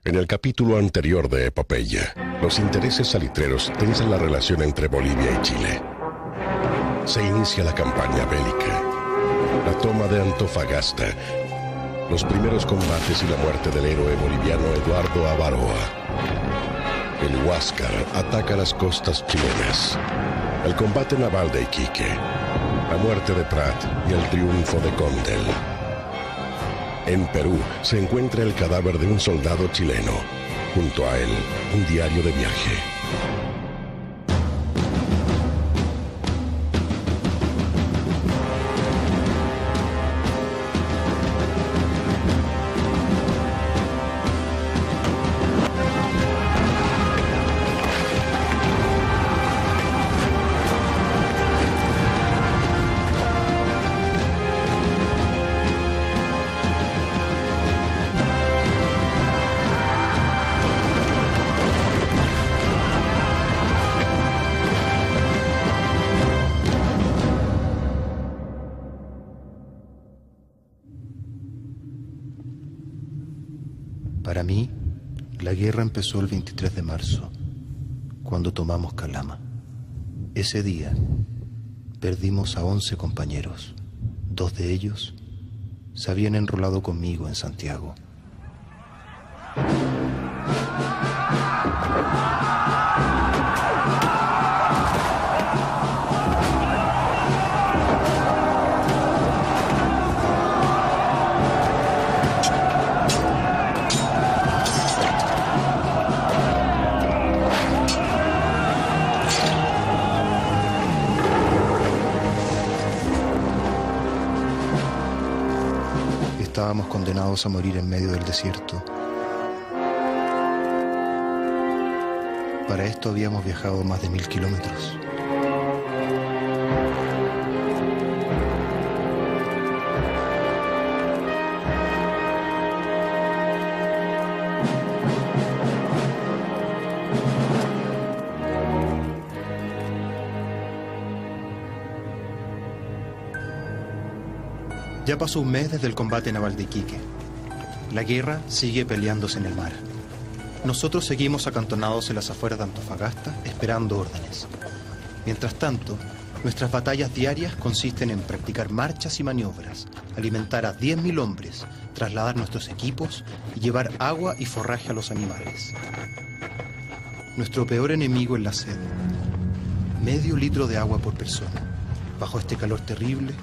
En el capítulo anterior de Epopeya, los intereses salitreros tensan la relación entre Bolivia y Chile. Se inicia la campaña bélica, la toma de Antofagasta, los primeros combates y la muerte del héroe boliviano Eduardo Avaroa. El Huáscar ataca las costas chilenas, el combate naval de Iquique, la muerte de Prat y el triunfo de Condel. En Perú se encuentra el cadáver de un soldado chileno. Junto a él, un diario de viaje. Para mí, la guerra empezó el 23 de marzo, cuando tomamos Calama. Ese día, perdimos a 11 compañeros. 2 de ellos se habían enrolado conmigo en Santiago. Estábamos condenados a morir en medio del desierto. Para esto habíamos viajado más de 1000 kilómetros. Ya pasó un mes desde el combate naval de Iquique. La guerra sigue peleándose en el mar. Nosotros seguimos acantonados en las afueras de Antofagasta, esperando órdenes. Mientras tanto, nuestras batallas diarias consisten en practicar marchas y maniobras, alimentar a 10.000 hombres, trasladar nuestros equipos y llevar agua y forraje a los animales. Nuestro peor enemigo es la sed. Medio litro de agua por persona. Bajo este calor terrible,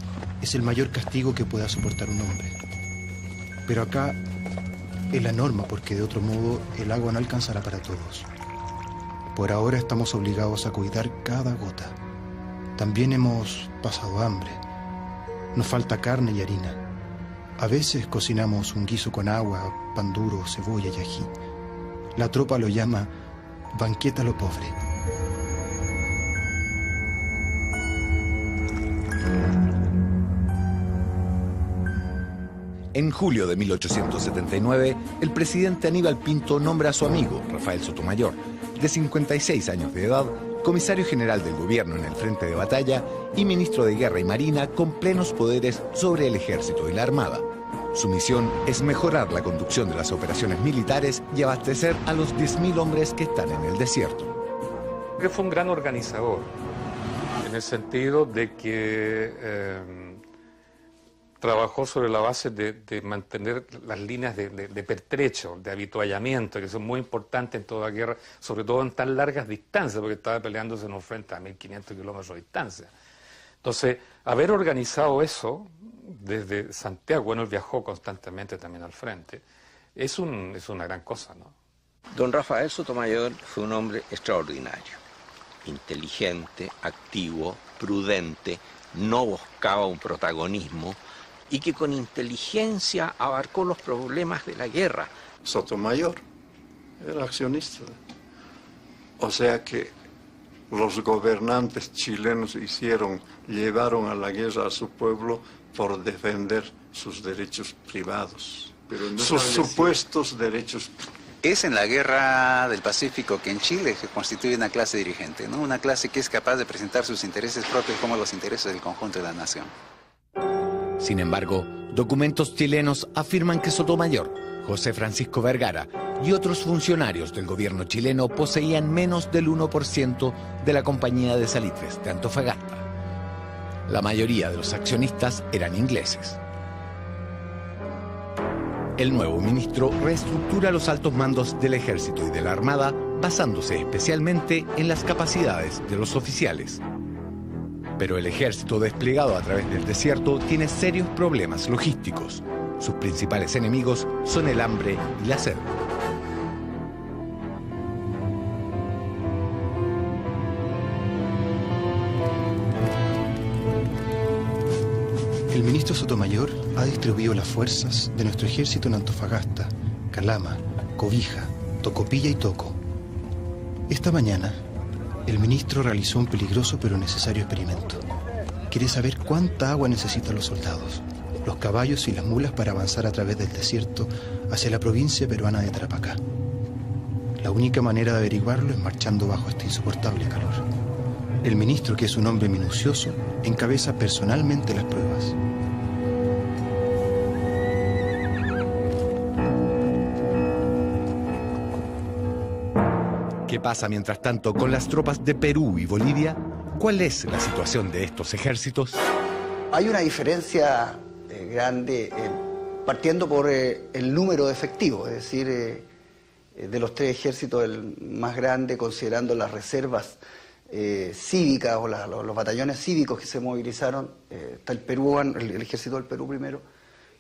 es el mayor castigo que pueda soportar un hombre. Pero acá es la norma, porque de otro modo el agua no alcanzará para todos. Por ahora estamos obligados a cuidar cada gota. También hemos pasado hambre. Nos falta carne y harina. A veces cocinamos un guiso con agua, pan duro, cebolla y ají. La tropa lo llama banqueta a lo pobre. En julio de 1879, el presidente Aníbal Pinto nombra a su amigo, Rafael Sotomayor, de 56 años de edad, comisario general del gobierno en el frente de batalla y ministro de Guerra y Marina con plenos poderes sobre el ejército y la armada. Su misión es mejorar la conducción de las operaciones militares y abastecer a los 10.000 hombres que están en el desierto. Que fue un gran organizador, en el sentido de que trabajó sobre la base de mantener las líneas de pertrecho, de habituallamiento, que son muy importantes en toda guerra, sobre todo en tan largas distancias, porque estaba peleándose en un frente a 1.500 kilómetros de distancia. Entonces, haber organizado eso desde Santiago, bueno, él viajó constantemente también al frente, es una gran cosa, ¿no? Don Rafael Sotomayor fue un hombre extraordinario, inteligente, activo, prudente, no buscaba un protagonismo, y que con inteligencia abarcó los problemas de la guerra. Sotomayor era accionista. O sea que los gobernantes chilenos llevaron a la guerra a su pueblo por defender sus derechos privados, sus supuestos derechos. Es en la guerra del Pacífico que en Chile se constituye una clase dirigente, ¿no? Una clase que es capaz de presentar sus intereses propios como los intereses del conjunto de la nación. Sin embargo, documentos chilenos afirman que Sotomayor, José Francisco Vergara y otros funcionarios del gobierno chileno poseían menos del 1% de la compañía de salitres de Antofagasta. La mayoría de los accionistas eran ingleses. El nuevo ministro reestructura los altos mandos del ejército y de la armada basándose especialmente en las capacidades de los oficiales. Pero el ejército desplegado a través del desierto tiene serios problemas logísticos. Sus principales enemigos son el hambre y la sed. El ministro Sotomayor ha distribuido las fuerzas de nuestro ejército en Antofagasta, Calama, Cobija, Tocopilla y Toco. Esta mañana, el ministro realizó un peligroso pero necesario experimento. Quiere saber cuánta agua necesitan los soldados, los caballos y las mulas para avanzar a través del desierto hacia la provincia peruana de Tarapacá. La única manera de averiguarlo es marchando bajo este insoportable calor. El ministro, que es un hombre minucioso, encabeza personalmente las pruebas. ¿Qué pasa mientras tanto con las tropas de Perú y Bolivia? ¿Cuál es la situación de estos ejércitos? Hay una diferencia grande, partiendo por el número de efectivos, es decir, de los tres ejércitos el más grande, considerando las reservas cívicas o los batallones cívicos que se movilizaron. Está el Perú, el ejército del Perú primero,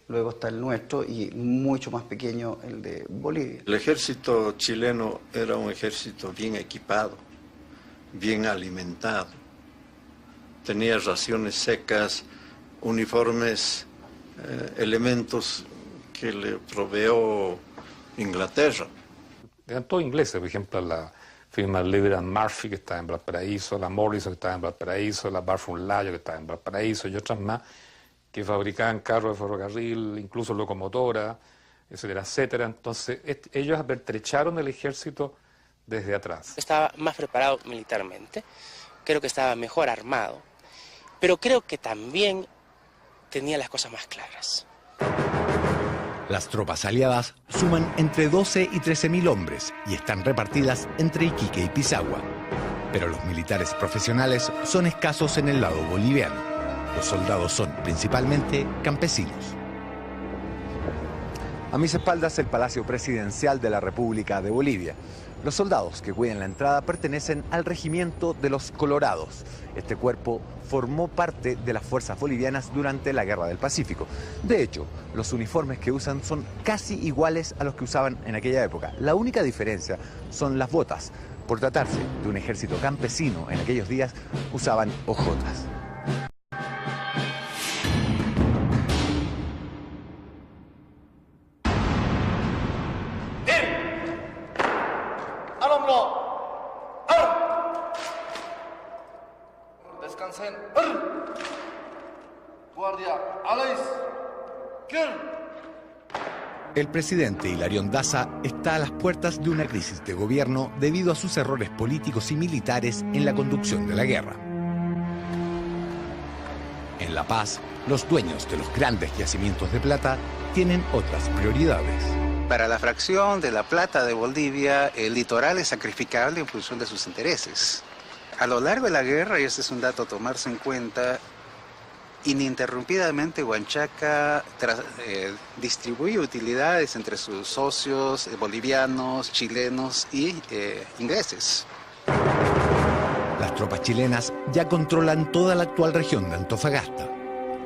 luego está el nuestro y mucho más pequeño el de Bolivia. El ejército chileno era un ejército bien equipado, bien alimentado. Tenía raciones secas, uniformes, elementos que le proveó Inglaterra. Eran todos ingleses, por ejemplo, la firma Lever & Murphy, que estaba en Valparaíso, la Morrison, que estaba en Valparaíso, la Barfund Layo, que estaba en Valparaíso, y otras más, que fabricaban carros de ferrocarril, incluso locomotoras, etcétera, etcétera. Entonces, ellos apertrecharon el ejército desde atrás. Estaba más preparado militarmente, creo que estaba mejor armado, pero creo que también tenía las cosas más claras. Las tropas aliadas suman entre 12 y 13.000 hombres y están repartidas entre Iquique y Pisagua. Pero los militares profesionales son escasos en el lado boliviano. Los soldados son principalmente campesinos. A mis espaldas el Palacio Presidencial de la República de Bolivia. Los soldados que cuidan la entrada pertenecen al Regimiento de los Colorados. Este cuerpo formó parte de las fuerzas bolivianas durante la Guerra del Pacífico. De hecho, los uniformes que usan son casi iguales a los que usaban en aquella época. La única diferencia son las botas. Por tratarse de un ejército campesino en aquellos días, usaban hojotas. Descansen. Guardia, Alais. El presidente Hilarión Daza está a las puertas de una crisis de gobierno debido a sus errores políticos y militares en la conducción de la guerra. En La Paz, los dueños de los grandes yacimientos de plata tienen otras prioridades. Para la fracción de la plata de Bolivia, el litoral es sacrificable en función de sus intereses. A lo largo de la guerra, y este es un dato a tomarse en cuenta, ininterrumpidamente Huanchaca distribuye utilidades entre sus socios bolivianos, chilenos y ingleses. Las tropas chilenas ya controlan toda la actual región de Antofagasta.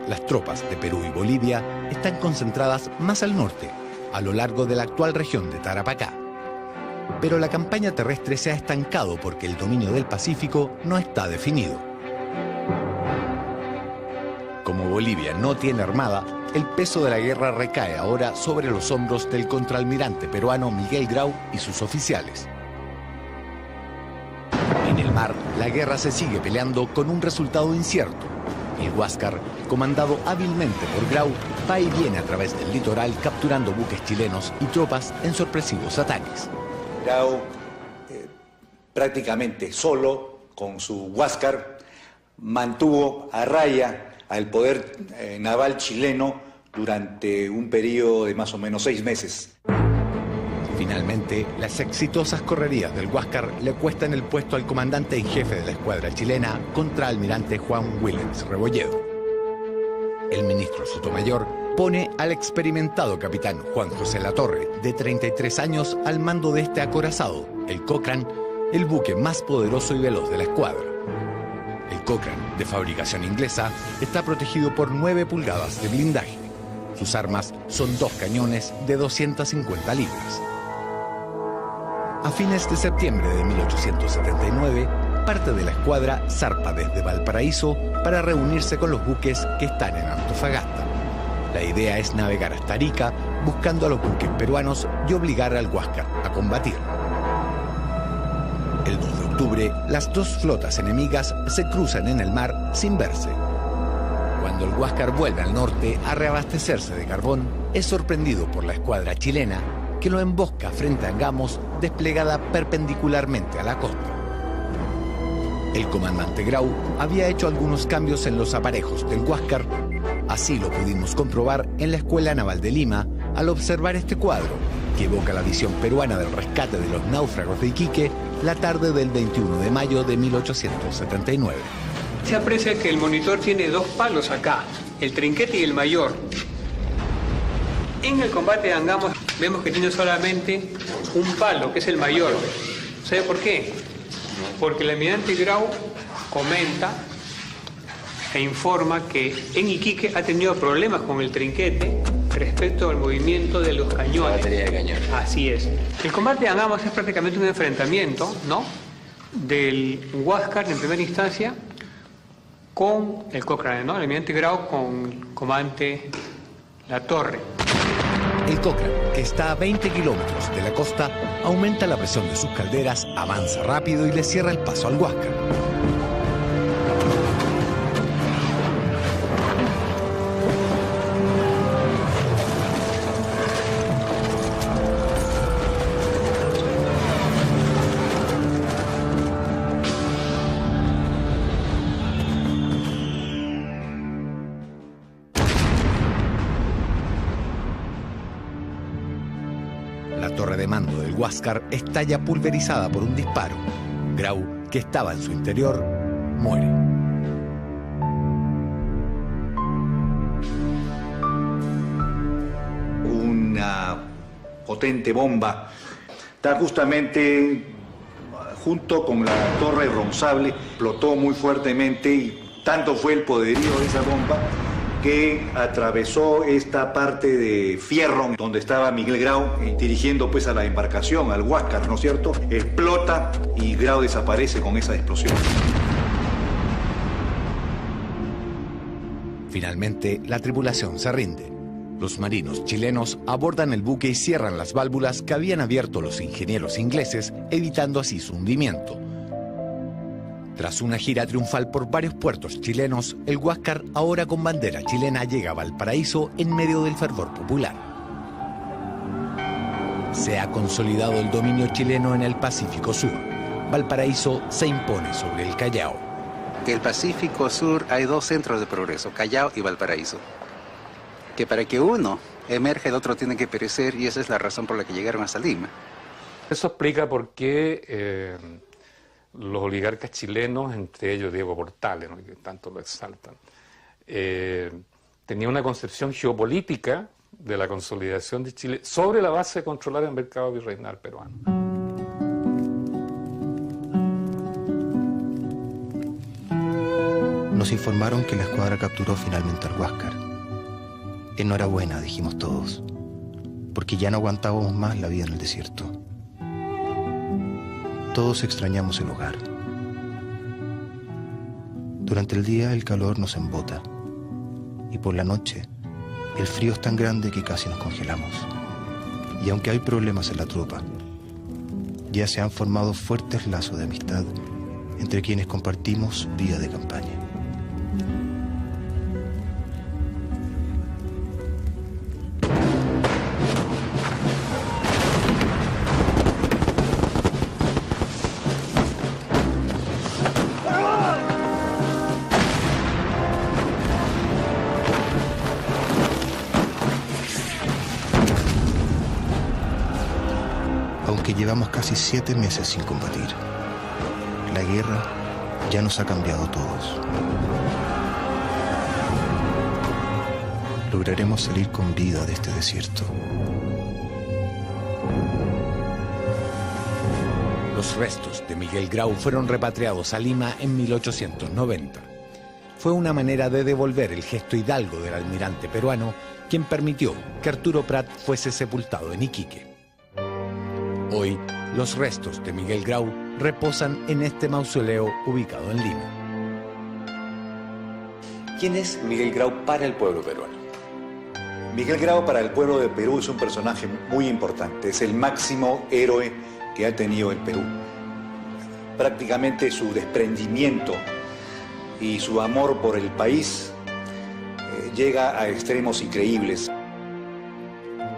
Las tropas de Perú y Bolivia están concentradas más al norte, a lo largo de la actual región de Tarapacá. Pero la campaña terrestre se ha estancado porque el dominio del Pacífico no está definido. Como Bolivia no tiene armada, el peso de la guerra recae ahora sobre los hombros del contraalmirante peruano Miguel Grau y sus oficiales. En el mar, la guerra se sigue peleando con un resultado incierto. El Huáscar, comandado hábilmente por Grau, va y viene a través del litoral capturando buques chilenos y tropas en sorpresivos ataques. Grau, prácticamente solo, con su Huáscar, mantuvo a raya al poder naval chileno durante un periodo de más o menos 6 meses. Finalmente, las exitosas correrías del Huáscar le cuestan el puesto al comandante en jefe de la escuadra chilena, contraalmirante Juan Willems Rebolledo. El ministro Sotomayor pone al experimentado capitán Juan José Latorre, de 33 años, al mando de este acorazado, el Cochrane, el buque más poderoso y veloz de la escuadra. El Cochrane, de fabricación inglesa, está protegido por 9 pulgadas de blindaje. Sus armas son 2 cañones de 250 libras. A fines de septiembre de 1879, parte de la escuadra zarpa desde Valparaíso para reunirse con los buques que están en Antofagasta. La idea es navegar hasta Arica buscando a los buques peruanos y obligar al Huáscar a combatir. El 2 de octubre, las 2 flotas enemigas se cruzan en el mar sin verse. Cuando el Huáscar vuelve al norte a reabastecerse de carbón, es sorprendido por la escuadra chilena que lo embosca frente a Angamos, desplegada perpendicularmente a la costa. El comandante Grau había hecho algunos cambios en los aparejos del Huáscar. Así lo pudimos comprobar en la Escuela Naval de Lima al observar este cuadro, que evoca la visión peruana del rescate de los náufragos de Iquique la tarde del 21 de mayo de 1879. Se aprecia que el monitor tiene 2 palos acá, el trinquete y el mayor. En el combate de Angamos vemos que tiene solamente un palo, que es el mayor. ¿Sabe por qué? Porque el almirante Grau comenta e informa que en Iquique ha tenido problemas con el trinquete respecto al movimiento de los cañones. La batería de cañones. Así es. El combate de Angamos es prácticamente un enfrentamiento, ¿no?, del Huáscar en primera instancia con el Cochrane, ¿no?, el almirante Grau con el comandante Latorre. El Cochrane, que está a 20 kilómetros de la costa, aumenta la presión de sus calderas, avanza rápido y le cierra el paso al Huáscar. La torre de mando del Huáscar estalla pulverizada por un disparo. Grau, que estaba en su interior, muere. Una potente bomba está justamente junto con la torre Ronzable, explotó muy fuertemente y tanto fue el poderío de esa bomba que atravesó esta parte de fierro donde estaba Miguel Grau dirigiendo pues a la embarcación, al Huáscar, ¿no es cierto? Explota y Grau desaparece con esa explosión. Finalmente, la tripulación se rinde. Los marinos chilenos abordan el buque y cierran las válvulas que habían abierto los ingenieros ingleses, evitando así su hundimiento. Tras una gira triunfal por varios puertos chilenos, el Huáscar, ahora con bandera chilena, llega a Valparaíso en medio del fervor popular. Se ha consolidado el dominio chileno en el Pacífico Sur. Valparaíso se impone sobre el Callao. En el Pacífico Sur hay 2 centros de progreso, Callao y Valparaíso. Que para que uno emerja, el otro tiene que perecer, y esa es la razón por la que llegaron hasta Lima. Eso explica por qué los oligarcas chilenos, entre ellos Diego Portales, ¿no?, que tanto lo exaltan, tenían una concepción geopolítica de la consolidación de Chile sobre la base de controlar el mercado virreinal peruano. Nos informaron que la escuadra capturó finalmente al Huáscar. Enhorabuena, dijimos todos, porque ya no aguantábamos más la vida en el desierto. Todos extrañamos el hogar. Durante el día el calor nos embota y por la noche el frío es tan grande que casi nos congelamos. Y aunque hay problemas en la tropa, ya se han formado fuertes lazos de amistad entre quienes compartimos días de campaña. aunque llevamos casi 7 meses sin combatir. La guerra ya nos ha cambiado a todos. Lograremos salir con vida de este desierto. Los restos de Miguel Grau fueron repatriados a Lima en 1890. Fue una manera de devolver el gesto hidalgo del almirante peruano, quien permitió que Arturo Prat fuese sepultado en Iquique. Hoy, los restos de Miguel Grau reposan en este mausoleo ubicado en Lima. ¿Quién es Miguel Grau para el pueblo peruano? Miguel Grau para el pueblo de Perú es un personaje muy importante, es el máximo héroe que ha tenido el Perú. Prácticamente su desprendimiento y su amor por el país llega a extremos increíbles.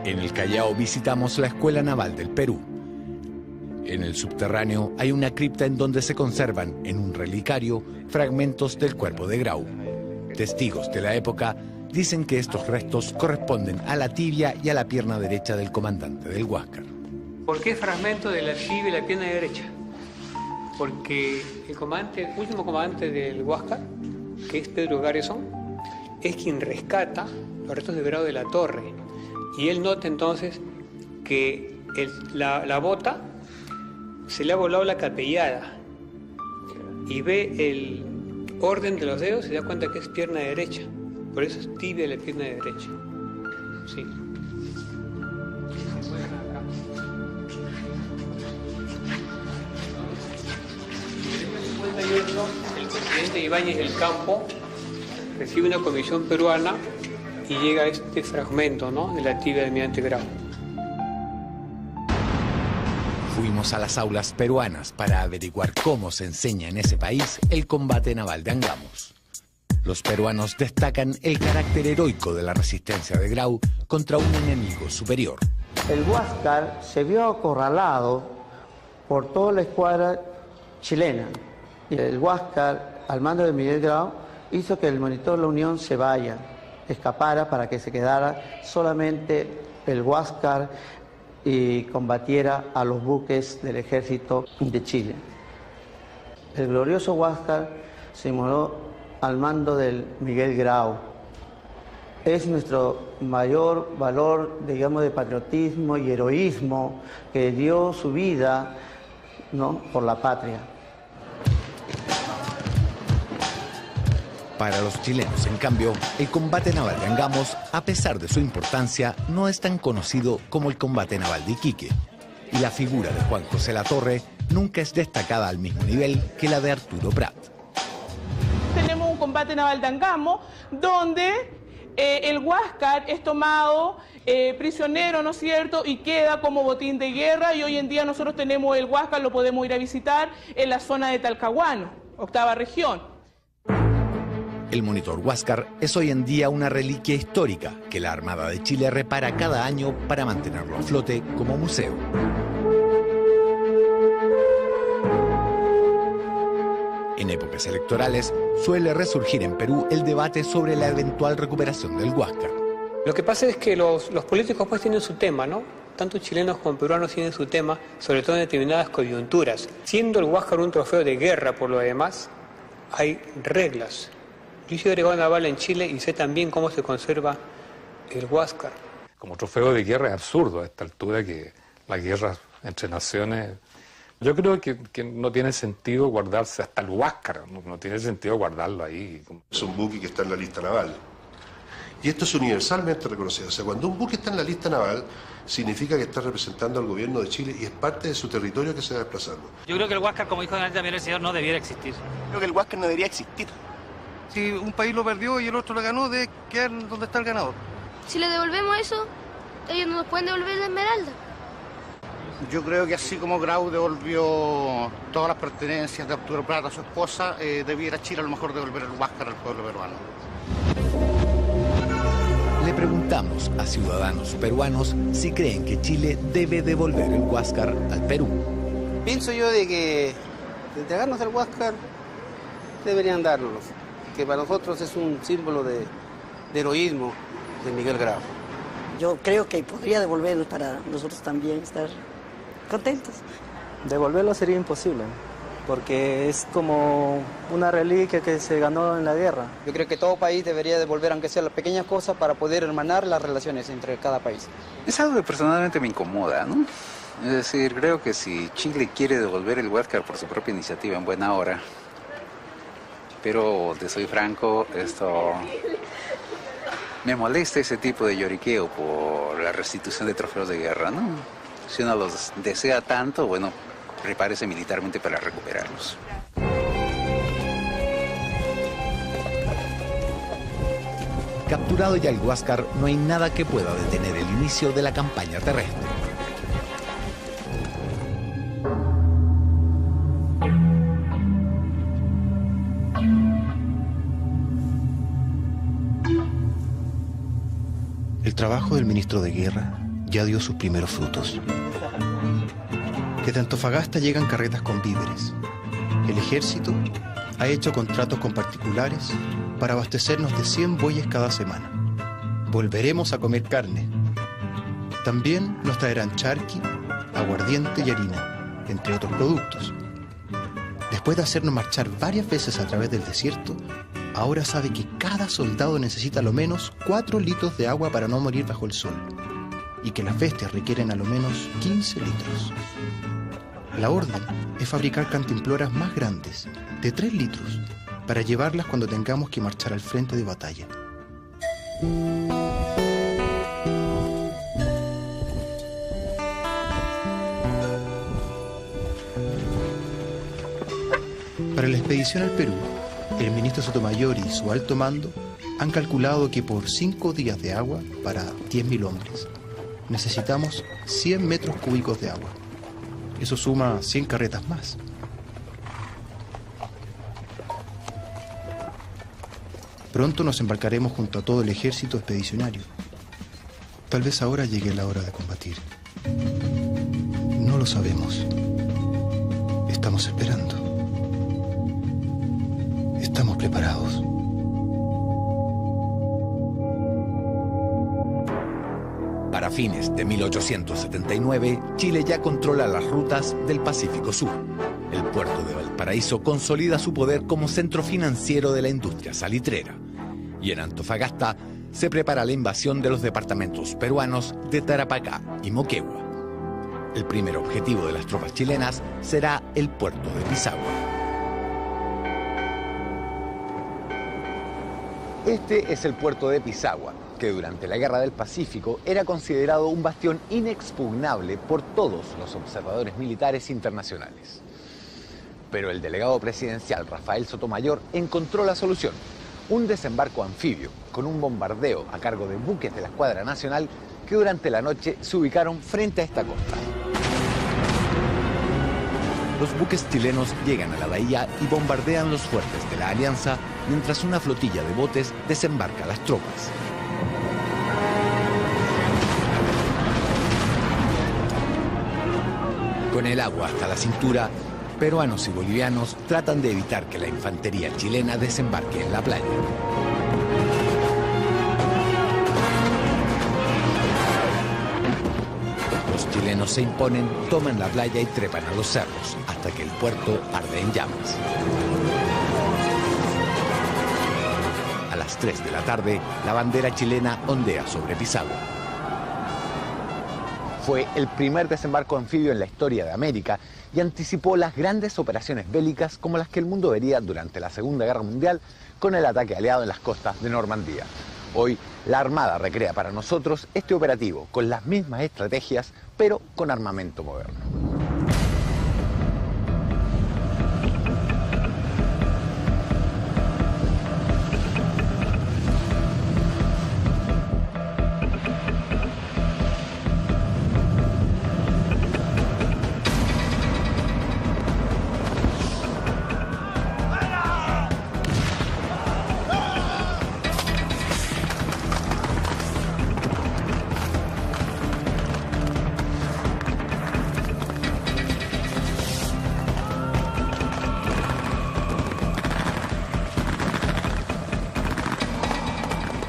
En el Callao visitamos la Escuela Naval del Perú. En el subterráneo hay una cripta en donde se conservan, en un relicario, fragmentos del cuerpo de Grau. Testigos de la época dicen que estos restos corresponden a la tibia y a la pierna derecha del comandante del Huáscar. ¿Por qué fragmento de la tibia y la pierna derecha? Porque el último comandante del Huáscar, que es Pedro Garrison, es quien rescata los restos de Grau de la Torre. Y él nota entonces que la bota se le ha volado la capellada y ve el orden de los dedos y se da cuenta que es pierna derecha. Por eso es tibia la pierna derecha. Sí. El presidente Ibáñez del Campo recibe una comisión peruana y llega este fragmento, ¿no?, de la tibia del almirante Grau. Fuimos a las aulas peruanas para averiguar cómo se enseña en ese país el combate naval de Angamos. Los peruanos destacan el carácter heroico de la resistencia de Grau contra un enemigo superior. El Huáscar se vio acorralado por toda la escuadra chilena. El Huáscar, al mando de Miguel Grau, hizo que el monitor La Unión se vaya, escapara para que se quedara solamente el Huáscar y combatiera a los buques del ejército de Chile. El glorioso Huáscar se inmoló al mando del Miguel Grau. Es nuestro mayor valor, digamos, de patriotismo y heroísmo, que dio su vida, ¿no?, por la patria. Para los chilenos, en cambio, el combate naval de Angamos, a pesar de su importancia, no es tan conocido como el combate naval de Iquique. Y la figura de Juan José Latorre nunca es destacada al mismo nivel que la de Arturo Prat. Tenemos un combate naval de Angamos donde el Huáscar es tomado prisionero, ¿no es cierto?, y queda como botín de guerra, y hoy en día nosotros tenemos el Huáscar, lo podemos ir a visitar en la zona de Talcahuano, 8ª región. El monitor Huáscar es hoy en día una reliquia histórica que la Armada de Chile repara cada año para mantenerlo a flote como museo. En épocas electorales suele resurgir en Perú el debate sobre la eventual recuperación del Huáscar. Lo que pasa es que los políticos pues tienen su tema, ¿no? Tanto chilenos como peruanos tienen su tema, sobre todo en determinadas coyunturas. Siendo el Huáscar un trofeo de guerra por lo demás, hay reglas. Yo soy agregado naval en Chile y sé también cómo se conserva el Huáscar. Como trofeo de guerra es absurdo a esta altura que las guerras entre naciones... Yo creo que no tiene sentido guardarse hasta el Huáscar, no tiene sentido guardarlo ahí. Es un buque que está en la lista naval. Y esto es universalmente reconocido. O sea, cuando un buque está en la lista naval, significa que está representando al gobierno de Chile y es parte de su territorio que se va desplazando. Yo creo que el Huáscar, como dijo también el señor, no debiera existir. Creo que el Huáscar no debería existir. Si un país lo perdió y el otro lo ganó, debe quedar donde está el ganador. Si le devolvemos eso, ellos no nos pueden devolver la esmeralda. Yo creo que así como Grau devolvió todas las pertenencias de Arturo Prat a su esposa, debiera Chile a lo mejor devolver el Huáscar al pueblo peruano. Le preguntamos a ciudadanos peruanos si creen que Chile debe devolver el Huáscar al Perú. Pienso yo de que de entregarnos el Huáscar deberían dárnoslo, que para nosotros es un símbolo de heroísmo de Miguel Grau. Yo creo que podría devolvernos para nosotros también estar contentos. Devolverlo sería imposible, porque es como una reliquia que se ganó en la guerra. Yo creo que todo país debería devolver, aunque sea las pequeñas cosas, para poder hermanar las relaciones entre cada país. Es algo que personalmente me incomoda, ¿no? Es decir, creo que si Chile quiere devolver el Huáscar por su propia iniciativa en buena hora, pero te soy franco, esto me molesta ese tipo de lloriqueo por la restitución de trofeos de guerra, ¿no? Si uno los desea tanto, bueno, prepárese militarmente para recuperarlos. Capturado ya el Huáscar, no hay nada que pueda detener el inicio de la campaña terrestre. El trabajo del ministro de Guerra ya dio sus primeros frutos. Desde Antofagasta llegan carretas con víveres. El ejército ha hecho contratos con particulares para abastecernos de 100 bueyes cada semana. Volveremos a comer carne. También nos traerán charqui, aguardiente y harina, entre otros productos. Después de hacernos marchar varias veces a través del desierto, ahora sabe que cada soldado necesita a lo menos 4 litros de agua para no morir bajo el sol, y que las bestias requieren a lo menos 15 litros. La orden es fabricar cantimploras más grandes, de 3 litros, para llevarlas cuando tengamos que marchar al frente de batalla. Para la expedición al Perú, el ministro Sotomayor y su alto mando han calculado que por 5 días de agua para 10.000 hombres necesitamos 100 metros cúbicos de agua. Eso suma 100 carretas más. Pronto nos embarcaremos junto a todo el ejército expedicionario. Tal vez ahora llegue la hora de combatir. No lo sabemos. Estamos esperando. Estamos preparados. Para fines de 1879, Chile ya controla las rutas del Pacífico Sur. El puerto de Valparaíso consolida su poder como centro financiero de la industria salitrera. Y en Antofagasta se prepara la invasión de los departamentos peruanos de Tarapacá y Moquegua. El primer objetivo de las tropas chilenas será el puerto de Pisagua. Este es el puerto de Pisagua, que durante la Guerra del Pacífico era considerado un bastión inexpugnable por todos los observadores militares internacionales. Pero el delegado presidencial Rafael Sotomayor encontró la solución: un desembarco anfibio con un bombardeo a cargo de buques de la Escuadra Nacional que durante la noche se ubicaron frente a esta costa. Los buques chilenos llegan a la bahía y bombardean los fuertes de la Alianza mientras una flotilla de botes desembarca a las tropas. Con el agua hasta la cintura, peruanos y bolivianos tratan de evitar que la infantería chilena desembarque en la playa. Los chilenos se imponen, toman la playa y trepan a los cerros, hasta que el puerto arde en llamas. A las 3 de la tarde, la bandera chilena ondea sobre Pisagua. Fue el primer desembarco anfibio en la historia de América y anticipó las grandes operaciones bélicas como las que el mundo vería durante la Segunda Guerra Mundial con el ataque aliado en las costas de Normandía. Hoy, la Armada recrea para nosotros este operativo con las mismas estrategias, pero con armamento moderno.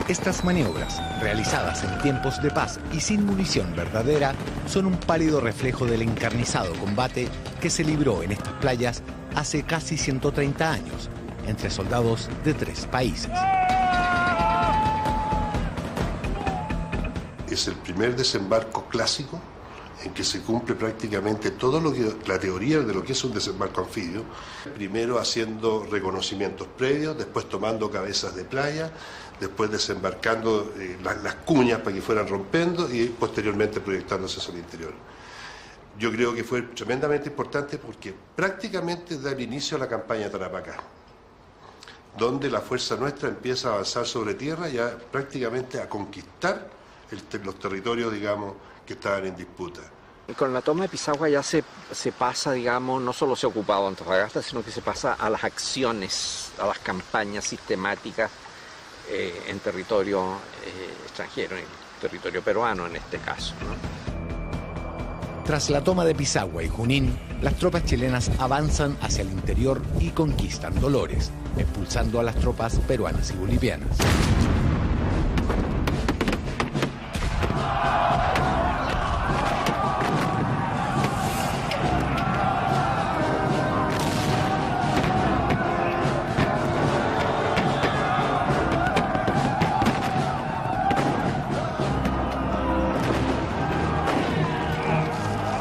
Estas maniobras realizadas en tiempos de paz y sin munición verdadera, son un pálido reflejo del encarnizado combate que se libró en estas playas hace casi 130 años, entre soldados de 3 países. Es el primer desembarco clásico en que se cumple prácticamente todo lo que la teoría de lo que es un desembarco anfibio, primero haciendo reconocimientos previos, después tomando cabezas de playa, después desembarcando las cuñas para que fueran rompiendo y posteriormente proyectándose hacia el interior. Yo creo que fue tremendamente importante porque prácticamente da el inicio a la campaña Tarapacá, donde la fuerza nuestra empieza a avanzar sobre tierra y prácticamente a conquistar los territorios, digamos, que estaban en disputa. Con la toma de Pisagua ya se pasa, digamos, no solo se ha ocupado Antofagasta, sino que se pasa a las acciones, a las campañas sistemáticas en territorio extranjero, en territorio peruano en este caso, ¿no? Tras la toma de Pisagua y Junín, las tropas chilenas avanzan hacia el interior y conquistan Dolores, expulsando a las tropas peruanas y bolivianas.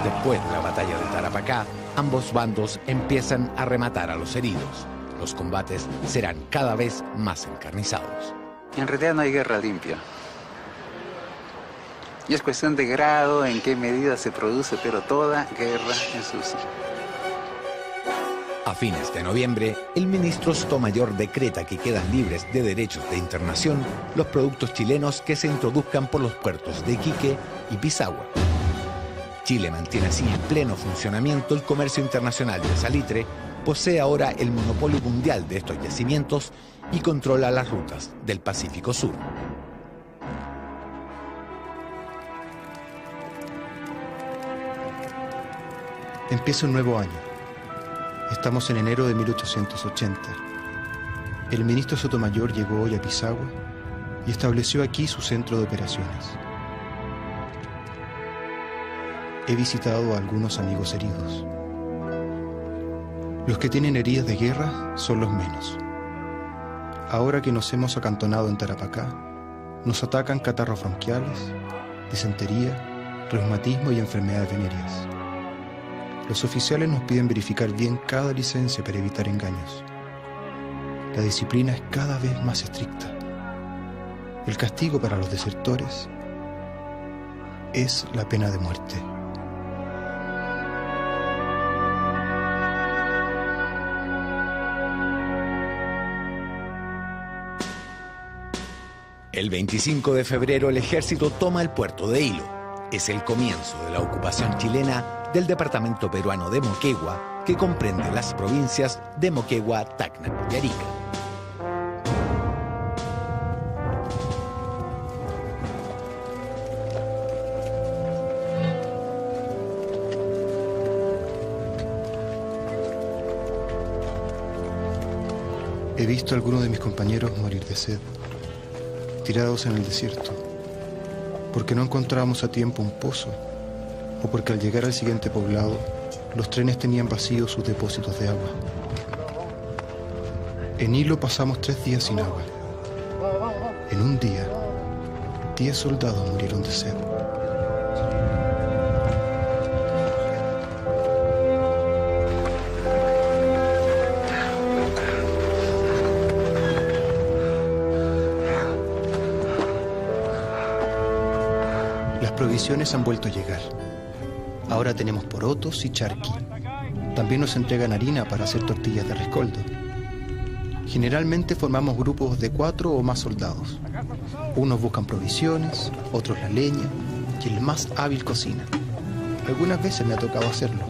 Después de la batalla de Tarapacá, ambos bandos empiezan a rematar a los heridos. Los combates serán cada vez más encarnizados. En realidad no hay guerra limpia. Y es cuestión de grado, en qué medida se produce, pero toda guerra es sucia. A fines de noviembre, el ministro Sotomayor decreta que quedan libres de derechos de internación los productos chilenos que se introduzcan por los puertos de Iquique y Pisagua. Chile mantiene así en pleno funcionamiento el comercio internacional de salitre, posee ahora el monopolio mundial de estos yacimientos y controla las rutas del Pacífico Sur. Empieza un nuevo año. Estamos en enero de 1880. El ministro Sotomayor llegó hoy a Pisagua y estableció aquí su centro de operaciones. He visitado a algunos amigos heridos. Los que tienen heridas de guerra son los menos. Ahora que nos hemos acantonado en Tarapacá, nos atacan catarros bronquiales, disentería, reumatismo y enfermedades venéreas. Los oficiales nos piden verificar bien cada licencia para evitar engaños. La disciplina es cada vez más estricta. El castigo para los desertores es la pena de muerte. El 25 de febrero el ejército toma el puerto de Hilo. Es el comienzo de la ocupación chilena del departamento peruano de Moquegua, que comprende las provincias de Moquegua, Tacna y Arica. He visto a algunos de mis compañeros morir de sed, tirados en el desierto, porque no encontrábamos a tiempo un pozo, o porque al llegar al siguiente poblado, los trenes tenían vacíos sus depósitos de agua. En Hilo pasamos 3 días sin agua. En un día, 10 soldados murieron de sed. Las provisiones han vuelto a llegar. Ahora tenemos porotos y charqui. También nos entregan harina para hacer tortillas de rescoldo. Generalmente formamos grupos de 4 o más soldados. Unos buscan provisiones, otros la leña y el más hábil cocina. Algunas veces me ha tocado hacerlo.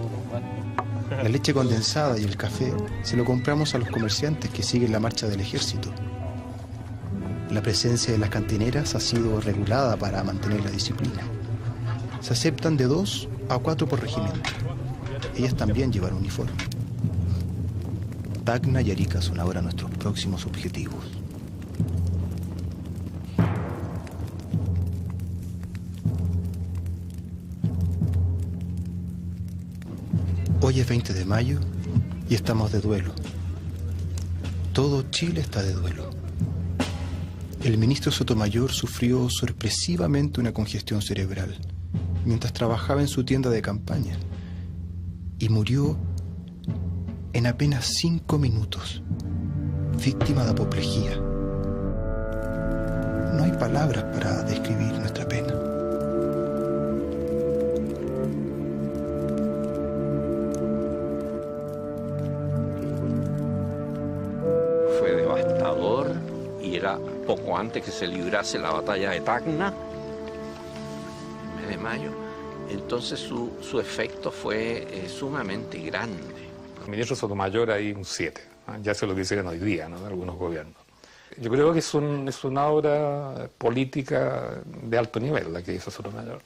La leche condensada y el café se lo compramos a los comerciantes que siguen la marcha del ejército. La presencia de las cantineras ha sido regulada para mantener la disciplina. Se aceptan de 2 a 4 por regimiento. Ellas también llevan uniforme. Tacna y Arica son ahora nuestros próximos objetivos. Hoy es 20 de mayo y estamos de duelo. Todo Chile está de duelo. El ministro Sotomayor sufrió sorpresivamente una congestión cerebral mientras trabajaba en su tienda de campaña y murió en apenas 5 minutos, víctima de apoplejía. No hay palabras para describir nuestra pena. Fue devastador y era poco antes que se librase la batalla de Tacna, el mes de mayo. Entonces su efecto fue sumamente grande. El ministro Sotomayor ahí un 7, ya se lo quisieran hoy día, ¿no?, de algunos gobiernos. Yo creo que es una obra política de alto nivel la que hizo Sotomayor.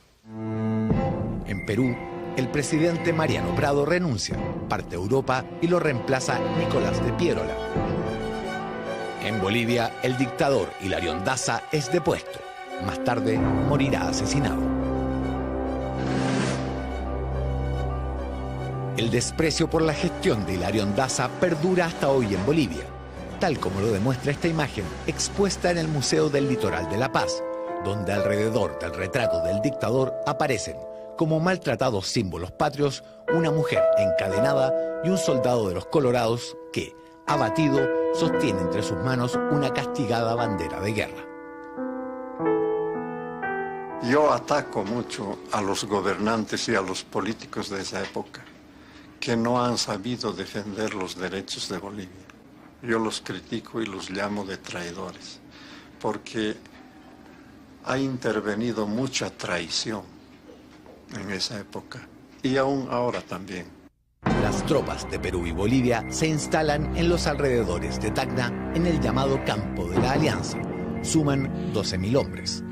En Perú, el presidente Mariano Prado renuncia, parte a Europa y lo reemplaza Nicolás de Piérola. En Bolivia, el dictador Hilarión Daza es depuesto. Más tarde, morirá asesinado. El desprecio por la gestión de Hilarión Daza perdura hasta hoy en Bolivia, tal como lo demuestra esta imagen expuesta en el Museo del Litoral de La Paz, donde alrededor del retrato del dictador aparecen, como maltratados símbolos patrios, una mujer encadenada y un soldado de los Colorados que, abatido, sostiene entre sus manos una castigada bandera de guerra. Yo ataco mucho a los gobernantes y a los políticos de esa época, que no han sabido defender los derechos de Bolivia. Yo los critico y los llamo de traidores, porque ha intervenido mucha traición en esa época, y aún ahora también. Las tropas de Perú y Bolivia se instalan en los alrededores de Tacna, en el llamado Campo de la Alianza. Suman 12.000 hombres.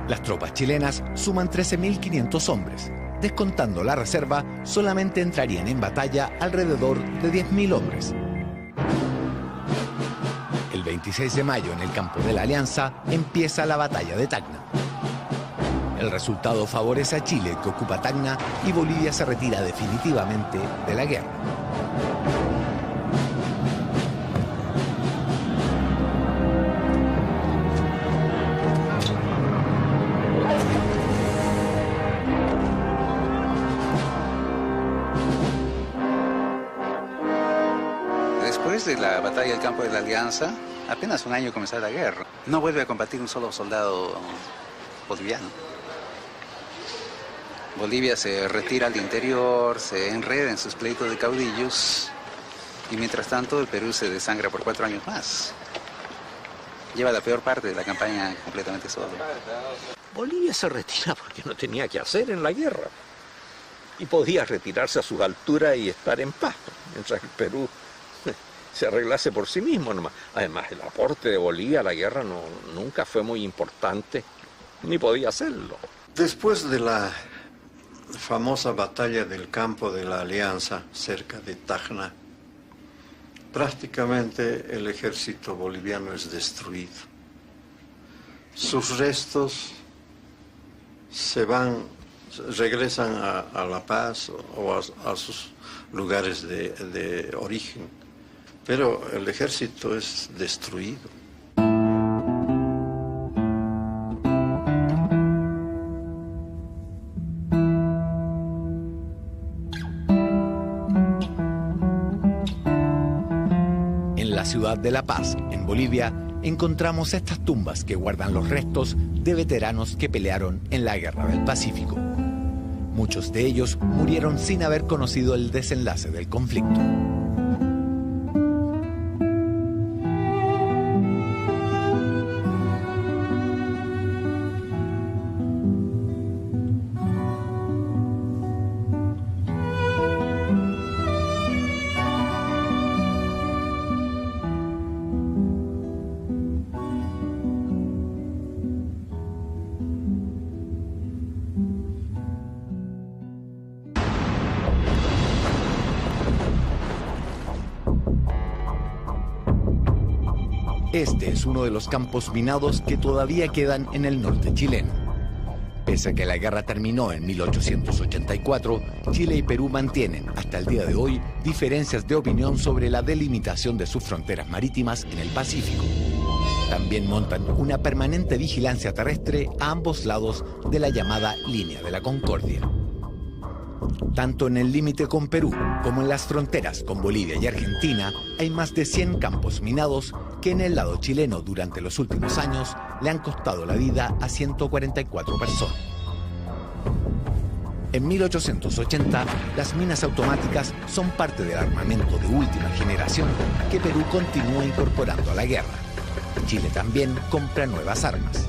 Las tropas chilenas suman 13.500 hombres. Descontando la reserva, solamente entrarían en batalla alrededor de 10.000 hombres. El 26 de mayo, en el Campo de la Alianza, empieza la batalla de Tacna. El resultado favorece a Chile, que ocupa Tacna, y Bolivia se retira definitivamente de la guerra. Después de la batalla del Campo de la Alianza, apenas un año de comenzar la guerra, no vuelve a combatir un solo soldado boliviano. Bolivia se retira al interior, se enreda en sus pleitos de caudillos y mientras tanto el Perú se desangra por 4 años más. Lleva la peor parte de la campaña completamente solo. Bolivia se retira porque no tenía que hacer en la guerra y podía retirarse a su altura y estar en paz, mientras que el Perú se arreglase por sí mismo nomás. Además, el aporte de Bolivia a la guerra nunca fue muy importante, ni podía hacerlo. Después de la famosa batalla del Campo de la Alianza, cerca de Tacna, prácticamente el ejército boliviano es destruido. Sus restos regresan a La Paz o a sus lugares de origen, pero el ejército es destruido. En la ciudad de La Paz, en Bolivia, encontramos estas tumbas que guardan los restos de veteranos que pelearon en la Guerra del Pacífico. Muchos de ellos murieron sin haber conocido el desenlace del conflicto. Este es uno de los campos minados que todavía quedan en el norte chileno. Pese a que la guerra terminó en 1884, Chile y Perú mantienen, hasta el día de hoy, diferencias de opinión sobre la delimitación de sus fronteras marítimas en el Pacífico. También montan una permanente vigilancia terrestre a ambos lados de la llamada Línea de la Concordia. Tanto en el límite con Perú como en las fronteras con Bolivia y Argentina hay más de 100 campos minados que en el lado chileno durante los últimos años le han costado la vida a 144 personas. En 1880, las minas automáticas son parte del armamento de última generación que Perú continúa incorporando a la guerra. Chile también compra nuevas armas.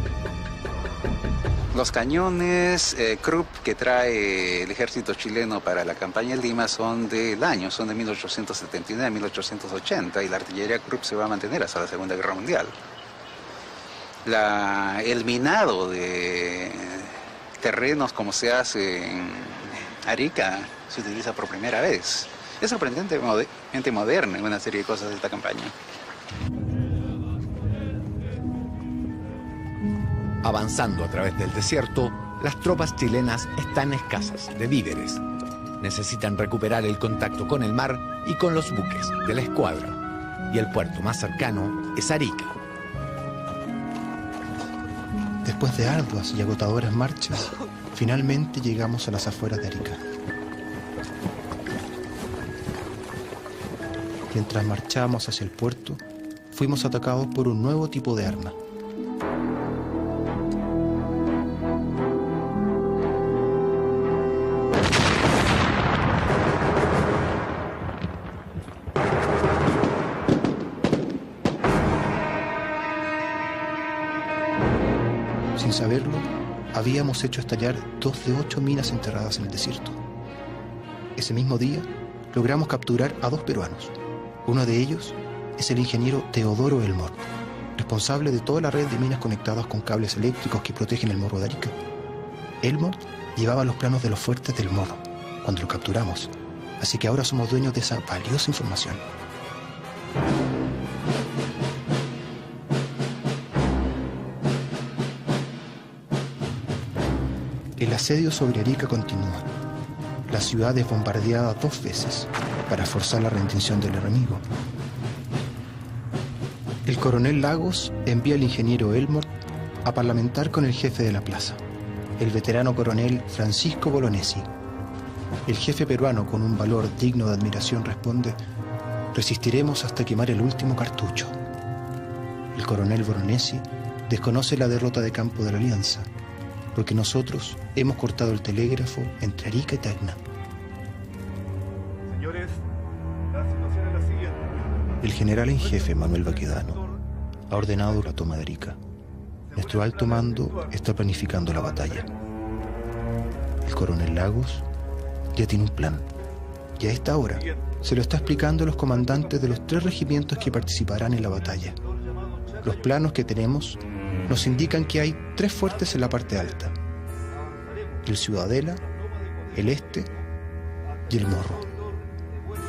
Los cañones Krupp que trae el ejército chileno para la campaña en Lima son del año, son de 1879 a 1880 y la artillería Krupp se va a mantener hasta la Segunda Guerra Mundial. El minado de terrenos como se hace en Arica se utiliza por primera vez. Es sorprendentemente moderno en una serie de cosas de esta campaña. Avanzando a través del desierto, las tropas chilenas están escasas de víveres. Necesitan recuperar el contacto con el mar y con los buques de la escuadra. Y el puerto más cercano es Arica. Después de arduas y agotadoras marchas, finalmente llegamos a las afueras de Arica. Mientras marchábamos hacia el puerto, fuimos atacados por un nuevo tipo de arma. Sin saberlo, habíamos hecho estallar 2 de 8 minas enterradas en el desierto. Ese mismo día, logramos capturar a 2 peruanos. Uno de ellos es el ingeniero Teodoro Elmort, responsable de toda la red de minas conectadas con cables eléctricos que protegen el Morro de Arica. Elmort llevaba los planos de los fuertes del Morro cuando lo capturamos, así que ahora somos dueños de esa valiosa información. El asedio sobre Arica continúa. La ciudad es bombardeada 2 veces para forzar la rendición del enemigo. El coronel Lagos envía al ingeniero Elmort a parlamentar con el jefe de la plaza, el veterano coronel Francisco Bolognesi. El jefe peruano, con un valor digno de admiración, responde: resistiremos hasta quemar el último cartucho. El coronel Bolognesi desconoce la derrota de campo de la Alianza, porque nosotros hemos cortado el telégrafo entre Arica y Tacna. Señores, la situación es la siguiente. El general en jefe, Manuel Baquedano, ha ordenado la toma de Arica. Nuestro alto mando está planificando la batalla. El coronel Lagos ya tiene un plan, y a esta hora se lo está explicando a los comandantes de los 3 regimientos que participarán en la batalla. Los planos que tenemos nos indican que hay 3 fuertes en la parte alta: el Ciudadela, el Este y el Morro.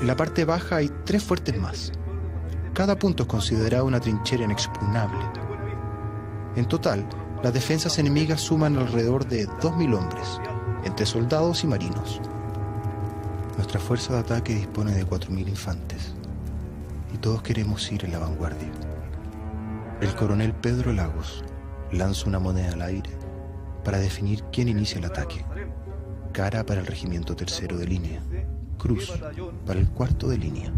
En la parte baja hay 3 fuertes más. Cada punto es considerado una trinchera inexpugnable. En total, las defensas enemigas suman alrededor de 2.000 hombres, entre soldados y marinos. Nuestra fuerza de ataque dispone de 4.000 infantes, y todos queremos ir en la vanguardia. El coronel Pedro Lagos lanza una moneda al aire para definir quién inicia el ataque. Cara para el regimiento 3º de línea, cruz para el 4º de línea.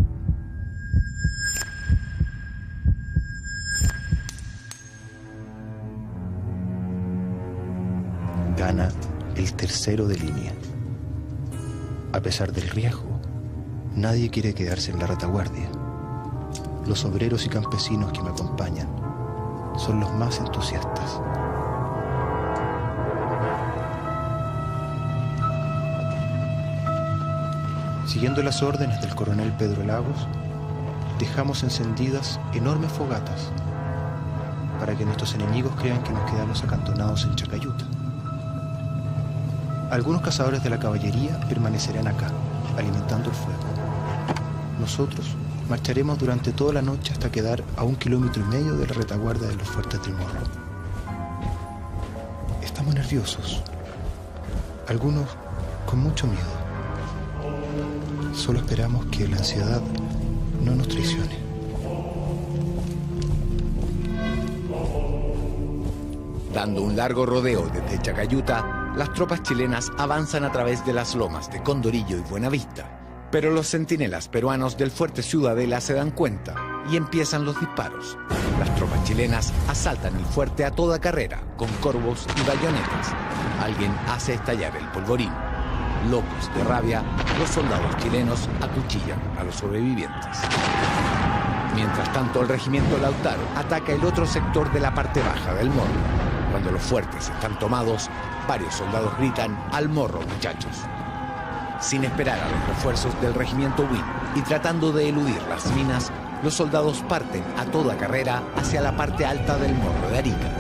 Gana el 3º de línea. A pesar del riesgo, nadie quiere quedarse en la retaguardia. Los obreros y campesinos que me acompañan son los más entusiastas. Siguiendo las órdenes del coronel Pedro Lagos, dejamos encendidas enormes fogatas para que nuestros enemigos crean que nos quedamos acantonados en Chacayuta. Algunos cazadores de la caballería permanecerán acá, alimentando el fuego. Nosotros marcharemos durante toda la noche hasta quedar a 1,5 kilómetros de la retaguardia de los fuertes del Morro. Estamos nerviosos, algunos con mucho miedo. Solo esperamos que la ansiedad no nos traicione. Dando un largo rodeo desde Chacayuta, las tropas chilenas avanzan a través de las lomas de Condorillo y Buenavista. Pero los centinelas peruanos del fuerte Ciudadela se dan cuenta y empiezan los disparos. Las tropas chilenas asaltan el fuerte a toda carrera, con corvos y bayonetas. Alguien hace estallar el polvorín. Locos de rabia, los soldados chilenos acuchillan a los sobrevivientes. Mientras tanto, el regimiento Lautaro ataca el otro sector de la parte baja del morro. Cuando los fuertes están tomados, varios soldados gritan: «¡Al morro, muchachos!». Sin esperar a los refuerzos del regimiento Win y tratando de eludir las minas, los soldados parten a toda carrera hacia la parte alta del morro de Arica.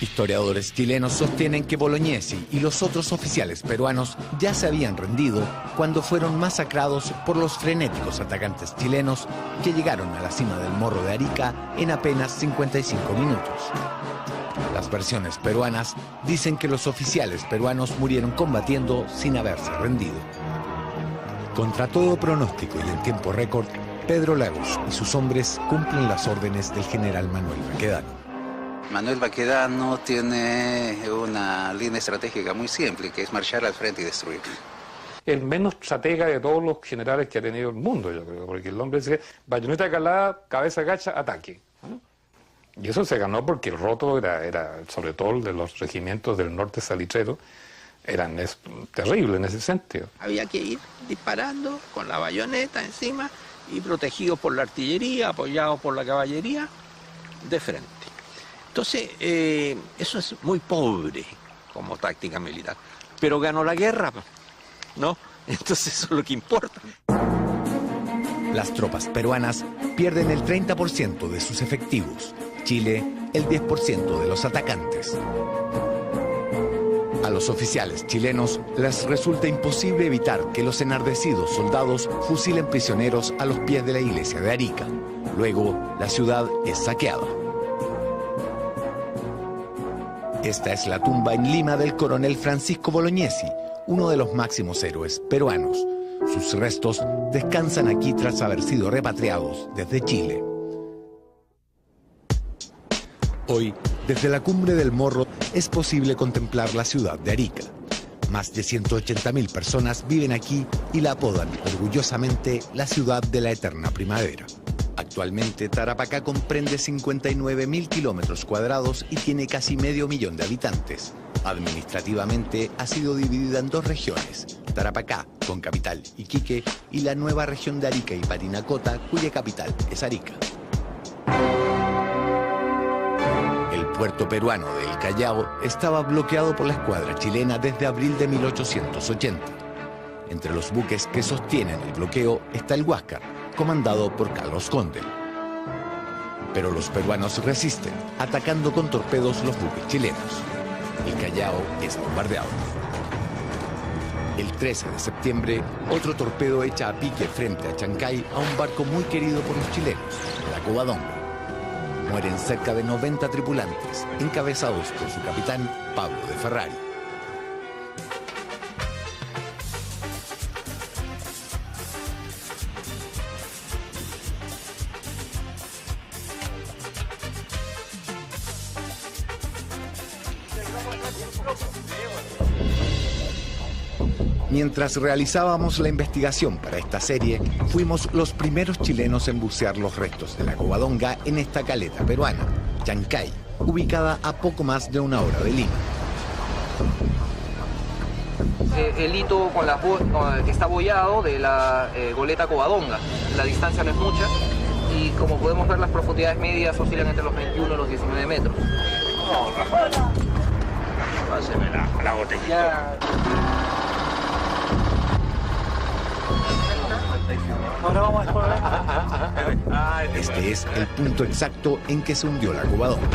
Historiadores chilenos sostienen que Bolognesi y los otros oficiales peruanos ya se habían rendido cuando fueron masacrados por los frenéticos atacantes chilenos que llegaron a la cima del Morro de Arica en apenas 55 minutos. Las versiones peruanas dicen que los oficiales peruanos murieron combatiendo sin haberse rendido. Contra todo pronóstico y en tiempo récord, Pedro Lagos y sus hombres cumplen las órdenes del general Manuel Baquedano. Manuel Baquedano tiene una línea estratégica muy simple, que es marchar al frente y destruir. El menos estratega de todos los generales que ha tenido el mundo, yo creo, porque el hombre dice, bayoneta calada, cabeza gacha, ataque. Y eso se ganó porque el roto era sobre todo el de los regimientos del norte salitrero, es terrible en ese sentido. Había que ir disparando con la bayoneta encima y protegido por la artillería, apoyado por la caballería, de frente. Entonces, eso es muy pobre como táctica militar. Pero ganó la guerra, ¿no? Entonces eso es lo que importa. Las tropas peruanas pierden el 30% de sus efectivos. Chile, el 10% de los atacantes. A los oficiales chilenos les resulta imposible evitar que los enardecidos soldados fusilen prisioneros a los pies de la iglesia de Arica. Luego, la ciudad es saqueada. Esta es la tumba en Lima del coronel Francisco Bolognesi, uno de los máximos héroes peruanos. Sus restos descansan aquí tras haber sido repatriados desde Chile. Hoy, desde la cumbre del Morro, es posible contemplar la ciudad de Arica. Más de 180.000 personas viven aquí y la apodan orgullosamente la ciudad de la eterna primavera. Actualmente, Tarapacá comprende 59.000 kilómetros cuadrados y tiene casi 500.000 de habitantes. Administrativamente, ha sido dividida en dos regiones: Tarapacá, con capital Iquique, y la nueva región de Arica y Parinacota, cuya capital es Arica. El puerto peruano de El Callao estaba bloqueado por la escuadra chilena desde abril de 1880. Entre los buques que sostienen el bloqueo está el Huáscar, comandado por Carlos Conde. Pero los peruanos resisten, atacando con torpedos los buques chilenos. El Callao es bombardeado. El 13 de septiembre, otro torpedo echa a pique frente a Chancay a un barco muy querido por los chilenos, la Covadonga. mueren cerca de 90 tripulantes, encabezados por su capitán Pablo de Ferrari. Mientras realizábamos la investigación para esta serie, fuimos los primeros chilenos en bucear los restos de la Covadonga en esta caleta peruana, Chancay, ubicada a poco más de 1 hora de Lima. El hito que está boyado de la goleta Covadonga. La distancia no es mucha y como podemos ver las profundidades medias oscilan entre los 21 y los 19 metros. No, Rafael. Páseme la botellita. Ahora vamos a explorar. Este es el punto exacto en que se hundió la Covadonga.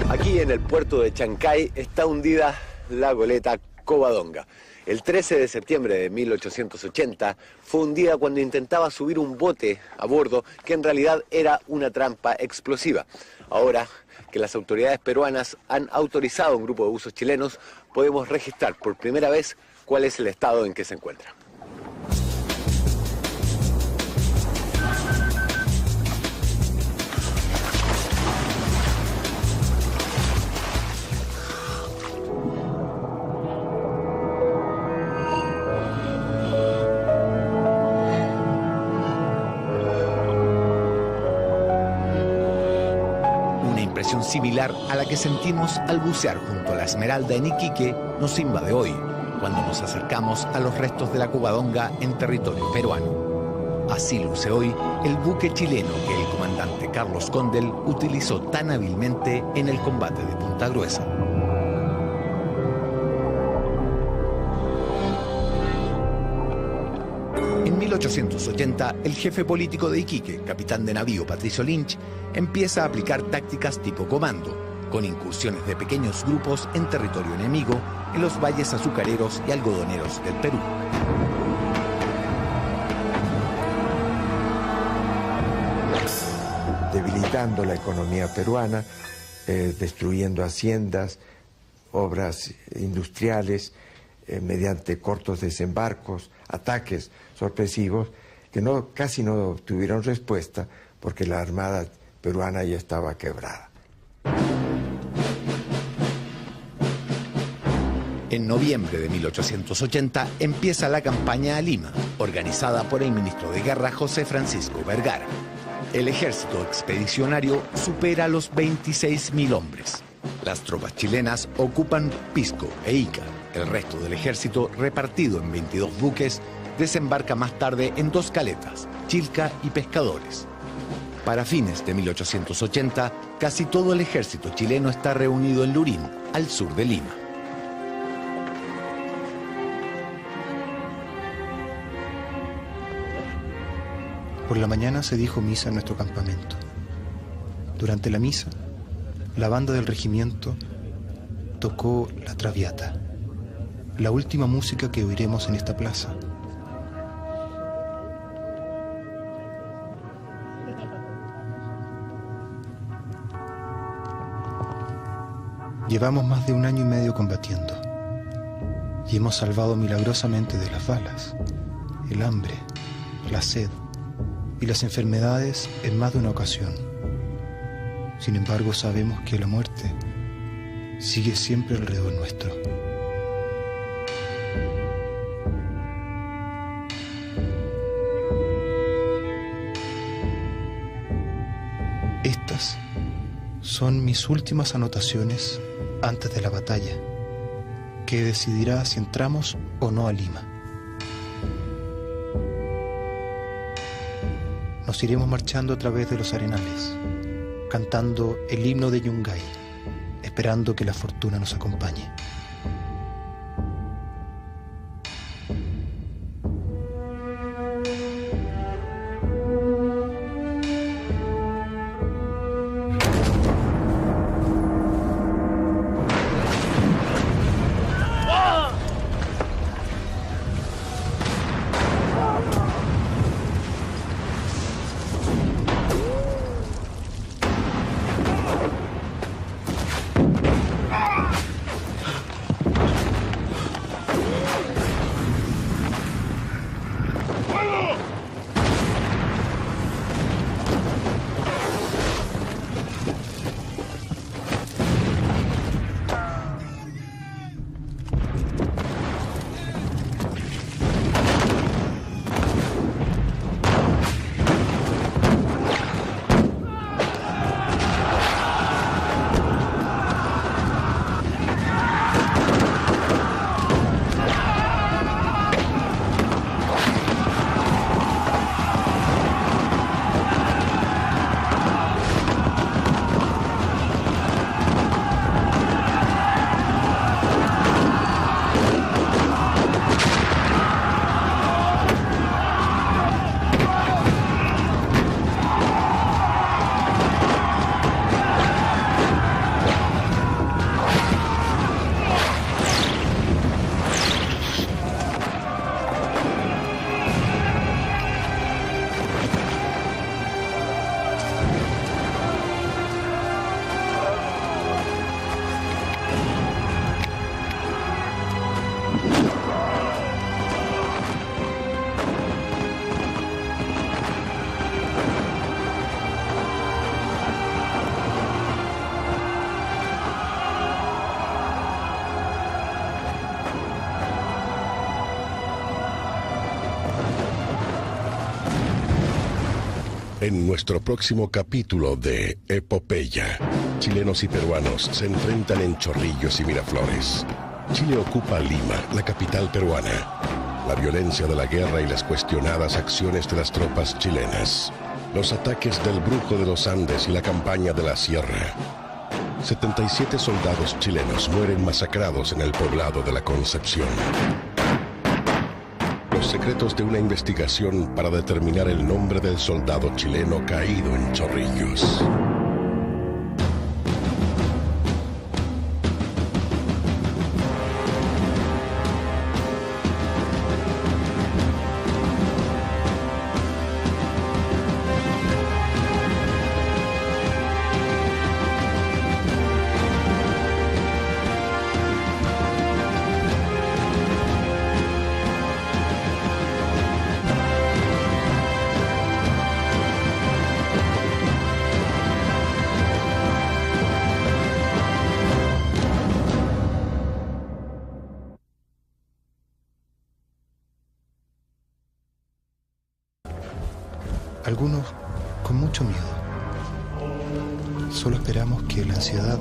Aquí en el puerto de Chancay está hundida la goleta Covadonga. El 13 de septiembre de 1880 fue hundida cuando intentaba subir un bote a bordo que en realidad era una trampa explosiva. Ahora que las autoridades peruanas han autorizado a un grupo de buzos chilenos, podemos registrar por primera vez cuál es el estado en que se encuentra. Similar a la que sentimos al bucear junto a la Esmeralda en Iquique nos invade hoy, cuando nos acercamos a los restos de la Covadonga en territorio peruano. Así luce hoy el buque chileno que el comandante Carlos Condel utilizó tan hábilmente en el combate de Punta Gruesa. En 1880, el jefe político de Iquique, capitán de navío Patricio Lynch, empieza a aplicar tácticas tipo comando, con incursiones de pequeños grupos en territorio enemigo en los valles azucareros y algodoneros del Perú. Debilitando la economía peruana, destruyendo haciendas, obras industriales, mediante cortos desembarcos, ataques sorpresivos que casi no obtuvieron respuesta porque la Armada peruana ya estaba quebrada. En noviembre de 1880 empieza la campaña a Lima, organizada por el ministro de Guerra José Francisco Vergara. El ejército expedicionario supera los 26.000 hombres. Las tropas chilenas ocupan Pisco e Ica. El resto del ejército, repartido en 22 buques, desembarca más tarde en 2 caletas, Chilca y Pescadores. Para fines de 1880, casi todo el ejército chileno está reunido en Lurín, al sur de Lima. Por la mañana se dijo misa en nuestro campamento. Durante la misa, la banda del regimiento tocó la Traviata, la última música que oiremos en esta plaza. Llevamos más de 1 año y medio combatiendo y hemos salvado milagrosamente de las balas, el hambre, la sed y las enfermedades en más de una ocasión. Sin embargo, sabemos que la muerte sigue siempre alrededor nuestro. Estas son mis últimas anotaciones antes de la batalla, que decidirá si entramos o no a Lima. Nos iremos marchando a través de los arenales, cantando el himno de Yungay, esperando que la fortuna nos acompañe. En nuestro próximo capítulo de Epopeya, chilenos y peruanos se enfrentan en Chorrillos y Miraflores. Chile ocupa Lima, la capital peruana. La violencia de la guerra y las cuestionadas acciones de las tropas chilenas. Los ataques del Brujo de los Andes y la campaña de la Sierra. 77 soldados chilenos mueren masacrados en el poblado de la Concepción. Los secretos de una investigación para determinar el nombre del soldado chileno caído en Chorrillos. Algunos con mucho miedo. Solo esperamos que la ansiedad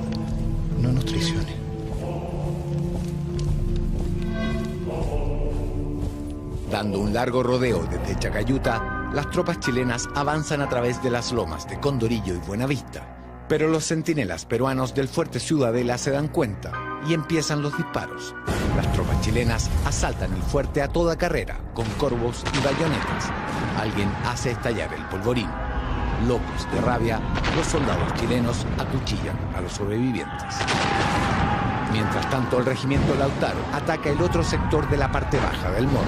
no nos traicione. Dando un largo rodeo desde Chacayuta, las tropas chilenas avanzan a través de las lomas de Condorillo y Buenavista. Pero los centinelas peruanos del fuerte Ciudadela se dan cuenta y empiezan los disparos. Las tropas chilenas asaltan el fuerte a toda carrera, con corvos y bayonetas. Alguien hace estallar el polvorín. Locos de rabia, los soldados chilenos acuchillan a los sobrevivientes. Mientras tanto, el regimiento Lautaro ataca el otro sector de la parte baja del morro.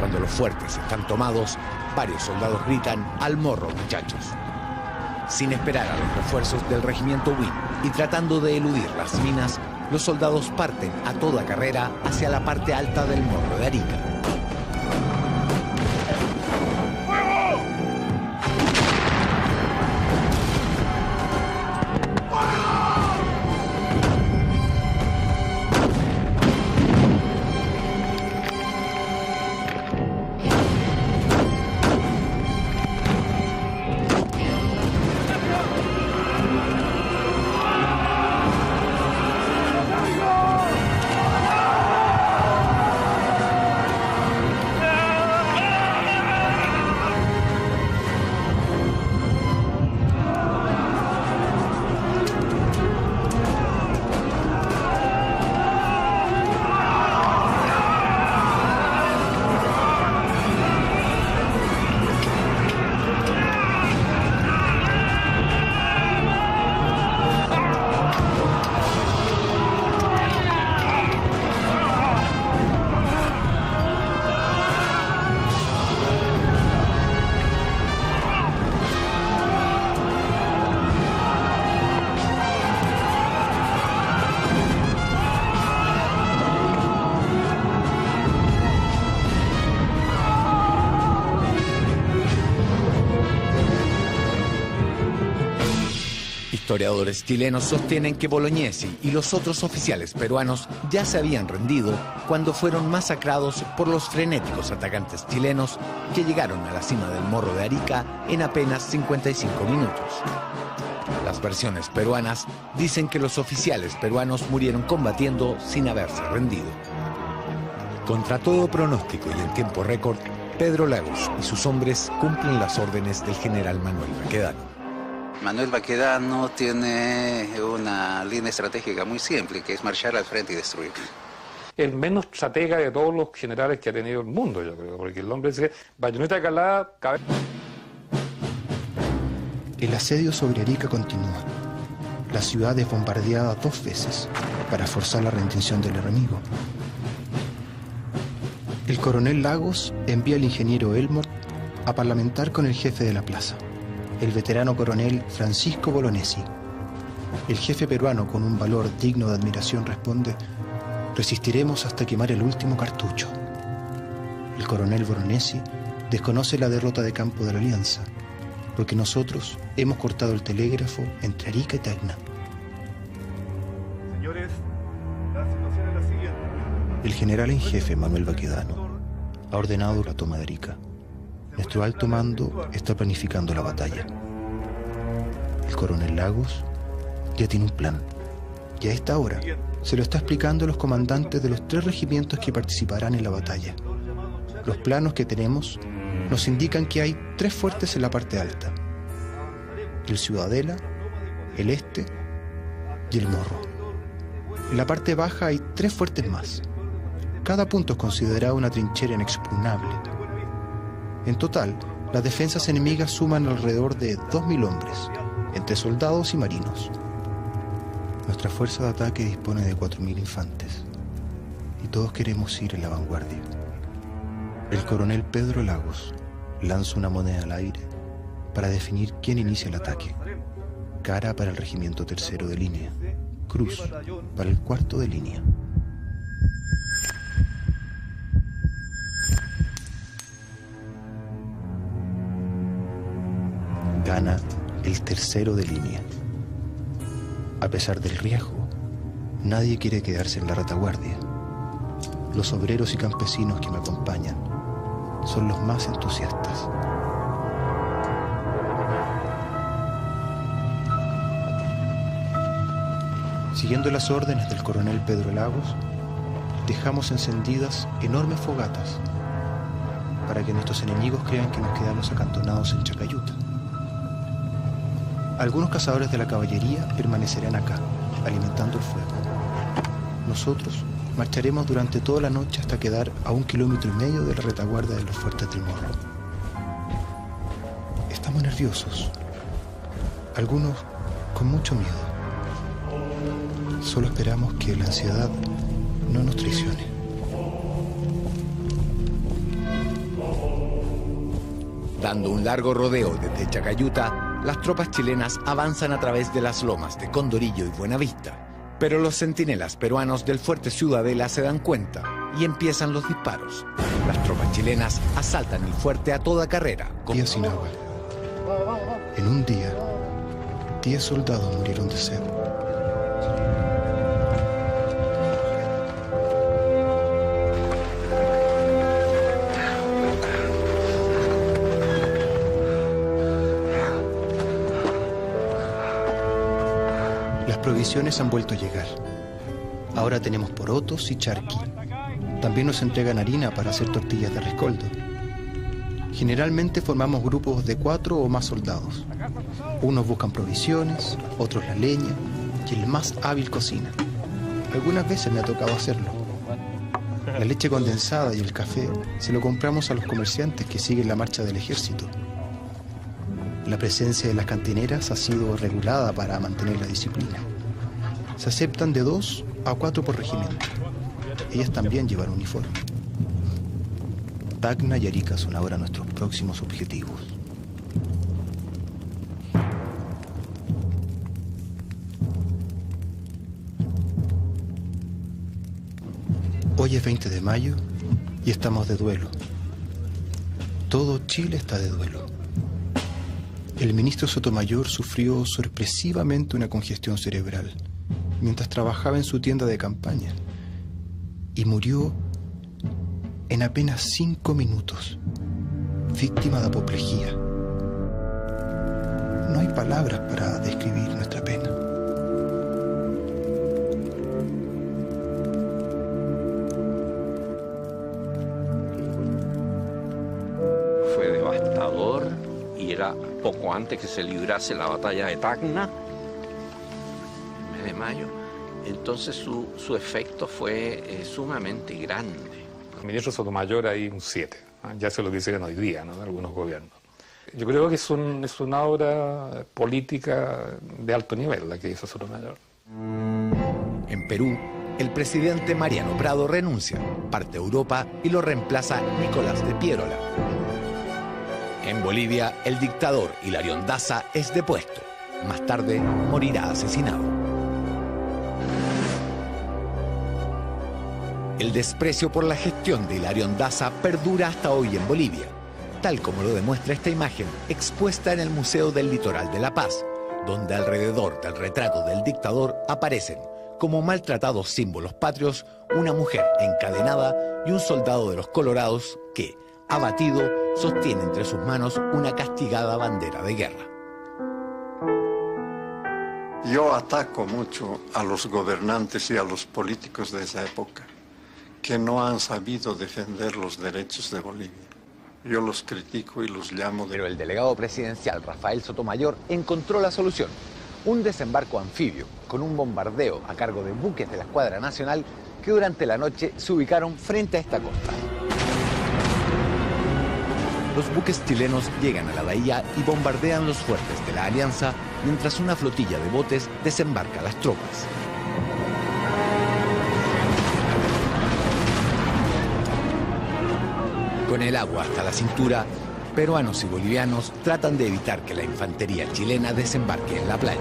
Cuando los fuertes están tomados, varios soldados gritan: "Al morro, muchachos". Sin esperar a los refuerzos del regimiento Win y tratando de eludir las minas, los soldados parten a toda carrera hacia la parte alta del morro de Arica. Historiadores chilenos sostienen que Bolognesi y los otros oficiales peruanos ya se habían rendido cuando fueron masacrados por los frenéticos atacantes chilenos que llegaron a la cima del Morro de Arica en apenas 55 minutos. Las versiones peruanas dicen que los oficiales peruanos murieron combatiendo sin haberse rendido. Contra todo pronóstico y en tiempo récord, Pedro Lagos y sus hombres cumplen las órdenes del general Manuel Baquedano. Manuel Baquedano tiene una línea estratégica muy simple, que es marchar al frente y destruir. El menos estratega de todos los generales que ha tenido el mundo, yo creo, porque el hombre dice, bayoneta calada, cabeza. El asedio sobre Arica continúa. La ciudad es bombardeada 2 veces para forzar la rendición del enemigo. El coronel Lagos envía al ingeniero Elmort a parlamentar con el jefe de la plaza, el veterano coronel Francisco Bolognesi. El jefe peruano, con un valor digno de admiración, responde: resistiremos hasta quemar el último cartucho. El coronel Bolognesi desconoce la derrota de campo de la Alianza, porque nosotros hemos cortado el telégrafo entre Arica y Tacna. Señores, la situación es la siguiente. El general en jefe, Manuel Baquedano, ha ordenado la toma de Arica. Nuestro alto mando está planificando la batalla. El coronel Lagos ya tiene un plan. Y a esta hora se lo está explicando a los comandantes de los 3 regimientos que participarán en la batalla. Los planos que tenemos nos indican que hay 3 fuertes en la parte alta: el Ciudadela, el Este y el Morro. En la parte baja hay 3 fuertes más. Cada punto es considerado una trinchera inexpugnable. En total, las defensas enemigas suman alrededor de 2.000 hombres, entre soldados y marinos. Nuestra fuerza de ataque dispone de 4.000 infantes, y todos queremos ir en la vanguardia. El coronel Pedro Lagos lanza una moneda al aire para definir quién inicia el ataque. Cara para el regimiento 3º de línea, cruz para el 4º de línea. Gana el 3º de línea. A pesar del riesgo, nadie quiere quedarse en la retaguardia. Los obreros y campesinos que me acompañan son los más entusiastas. Siguiendo las órdenes del coronel Pedro Lagos, dejamos encendidas enormes fogatas para que nuestros enemigos crean que nos quedamos acantonados en Chacayuta. Algunos cazadores de la caballería permanecerán acá, alimentando el fuego. Nosotros marcharemos durante toda la noche hasta quedar a 1,5 kilómetros de la retaguardia de los fuertes del Morro. Estamos nerviosos, algunos con mucho miedo. Solo esperamos que la ansiedad no nos traicione. Dando un largo rodeo desde Chacayuta, las tropas chilenas avanzan a través de las lomas de Condorillo y Buenavista. Pero los centinelas peruanos del fuerte Ciudadela se dan cuenta y empiezan los disparos. Las tropas chilenas asaltan el fuerte a toda carrera. Día sin agua. En un día, 10 soldados murieron de sed. Las provisiones han vuelto a llegar. Ahora tenemos porotos y charqui. También nos entregan harina para hacer tortillas de rescoldo. Generalmente formamos grupos de 4 o más soldados. Unos buscan provisiones, otros la leña y el más hábil cocina. Algunas veces me ha tocado hacerlo. La leche condensada y el café se lo compramos a los comerciantes que siguen la marcha del ejército. La presencia de las cantineras ha sido regulada para mantener la disciplina. Se aceptan de 2 a 4 por regimiento. Ellas también llevan uniforme. Tacna y Arica son ahora nuestros próximos objetivos. Hoy es 20 de mayo y estamos de duelo. Todo Chile está de duelo. El ministro Sotomayor sufrió sorpresivamente una congestión cerebral mientras trabajaba en su tienda de campaña y murió en apenas 5 minutos, víctima de apoplejía. No hay palabras para describir nuestra pena. Fue devastador y era poco antes que se librase la batalla de Tacna, el mes de mayo. Entonces su efecto fue sumamente grande. El ministro Sotomayor ahí un 7, ya sé lo que hicieron hoy día, ¿no?, algunos gobiernos. Yo creo que es una obra política de alto nivel la que hizo Sotomayor. En Perú, el presidente Mariano Prado renuncia, parte a Europa y lo reemplaza Nicolás de Piérola. En Bolivia, el dictador Hilarión Daza es depuesto. Más tarde, morirá asesinado. El desprecio por la gestión de Hilarión Daza perdura hasta hoy en Bolivia, tal como lo demuestra esta imagen expuesta en el Museo del Litoral de La Paz, donde alrededor del retrato del dictador aparecen, como maltratados símbolos patrios, una mujer encadenada y un soldado de los Colorados que, abatido, sostiene entre sus manos una castigada bandera de guerra. Yo ataco mucho a los gobernantes y a los políticos de esa época, que no han sabido defender los derechos de Bolivia. Yo los critico y los llamo Pero el delegado presidencial Rafael Sotomayor encontró la solución. Un desembarco anfibio con un bombardeo a cargo de buques de la Escuadra Nacional que durante la noche se ubicaron frente a esta costa. Los buques chilenos llegan a la bahía y bombardean los fuertes de la Alianza mientras una flotilla de botes desembarca a las tropas. Con el agua hasta la cintura, peruanos y bolivianos tratan de evitar que la infantería chilena desembarque en la playa.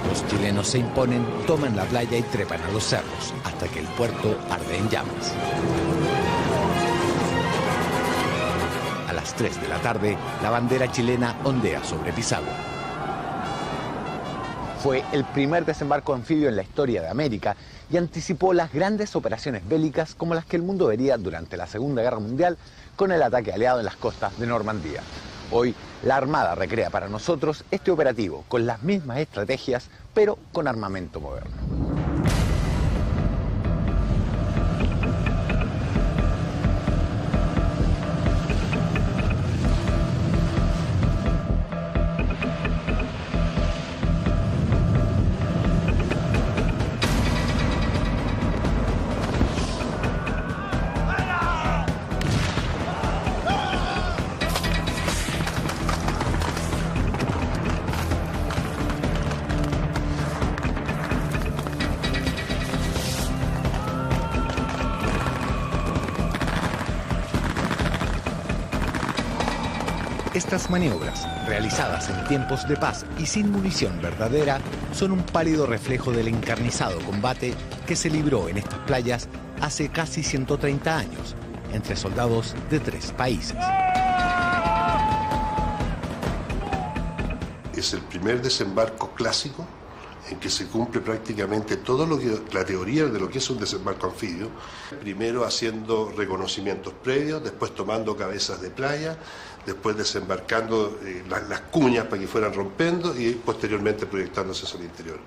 Los chilenos se imponen, toman la playa y trepan a los cerros, hasta que el puerto arde en llamas. A las 3 de la tarde, la bandera chilena ondea sobre Pisagua. Fue el primer desembarco anfibio en la historia de América y anticipó las grandes operaciones bélicas como las que el mundo vería durante la Segunda Guerra Mundial con el ataque aliado en las costas de Normandía. Hoy, la Armada recrea para nosotros este operativo con las mismas estrategias, pero con armamento moderno. Estas maniobras, realizadas en tiempos de paz y sin munición verdadera, son un pálido reflejo del encarnizado combate que se libró en estas playas hace casi 130 años, entre soldados de 3 países. Es el primer desembarco clásico en que se cumple prácticamente todo lo que la teoría de lo que es un desembarco anfibio, primero haciendo reconocimientos previos, después tomando cabezas de playa, después desembarcando las cuñas para que fueran rompiendo y posteriormente proyectándose hacia el interior.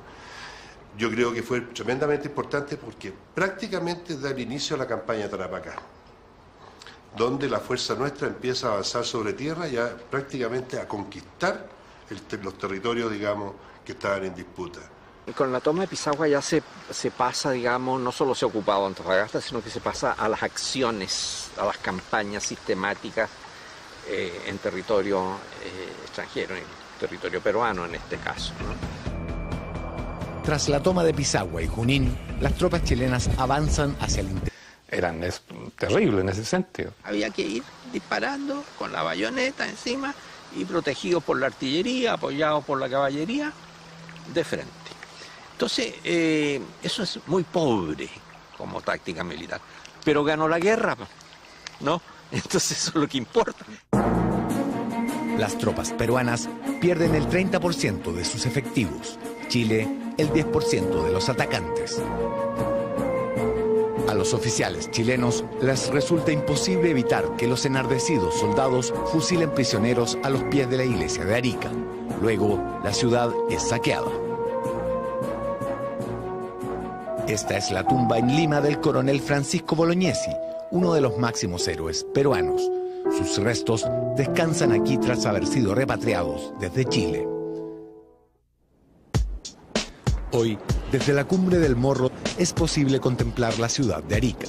Yo creo que fue tremendamente importante porque prácticamente da el inicio a la campaña de Tarapacá, donde la fuerza nuestra empieza a avanzar sobre tierra, ya prácticamente a conquistar los territorios, digamos, que estaban en disputa. Con la toma de Pisagua ya se pasa, digamos, no solo se ha ocupado Antofagasta, sino que se pasa a las acciones, a las campañas sistemáticas en territorio extranjero, en territorio peruano en este caso, ¿no? Tras la toma de Pisagua y Junín, las tropas chilenas avanzan hacia el interior. Eran terribles en ese sentido. Había que ir disparando con la bayoneta encima y protegidos por la artillería, apoyados por la caballería, de frente. Entonces, eso es muy pobre como táctica militar, pero ganó la guerra, ¿no? Entonces eso es lo que importa. Las tropas peruanas pierden el 30% de sus efectivos, Chile el 10% de los atacantes. A los oficiales chilenos les resulta imposible evitar que los enardecidos soldados fusilen prisioneros a los pies de la iglesia de Arica. Luego, la ciudad es saqueada. Esta es la tumba en Lima del coronel Francisco Bolognesi, uno de los máximos héroes peruanos. Sus restos descansan aquí tras haber sido repatriados desde Chile. Hoy, desde la cumbre del Morro, es posible contemplar la ciudad de Arica.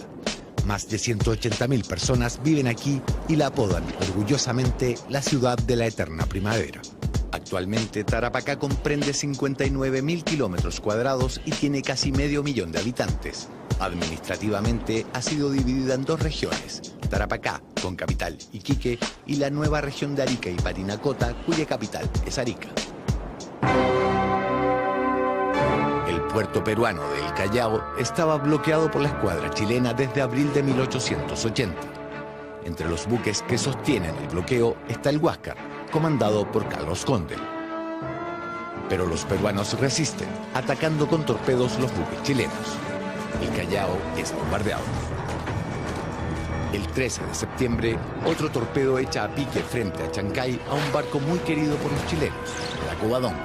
Más de 180.000 personas viven aquí y la apodan orgullosamente la ciudad de la eterna primavera. Actualmente, Tarapacá comprende 59.000 kilómetros cuadrados y tiene casi medio millón de habitantes. Administrativamente ha sido dividida en 2 regiones, Tarapacá, con capital Iquique, y la nueva región de Arica y Parinacota, cuya capital es Arica. El puerto peruano de El Callao estaba bloqueado por la escuadra chilena desde abril de 1880. Entre los buques que sostienen el bloqueo está el Huáscar, comandado por Carlos Conde. Pero los peruanos resisten, atacando con torpedos los buques chilenos. El Callao es bombardeado. El 13 de septiembre, otro torpedo echa a pique frente a Chancay a un barco muy querido por los chilenos, la Covadonga.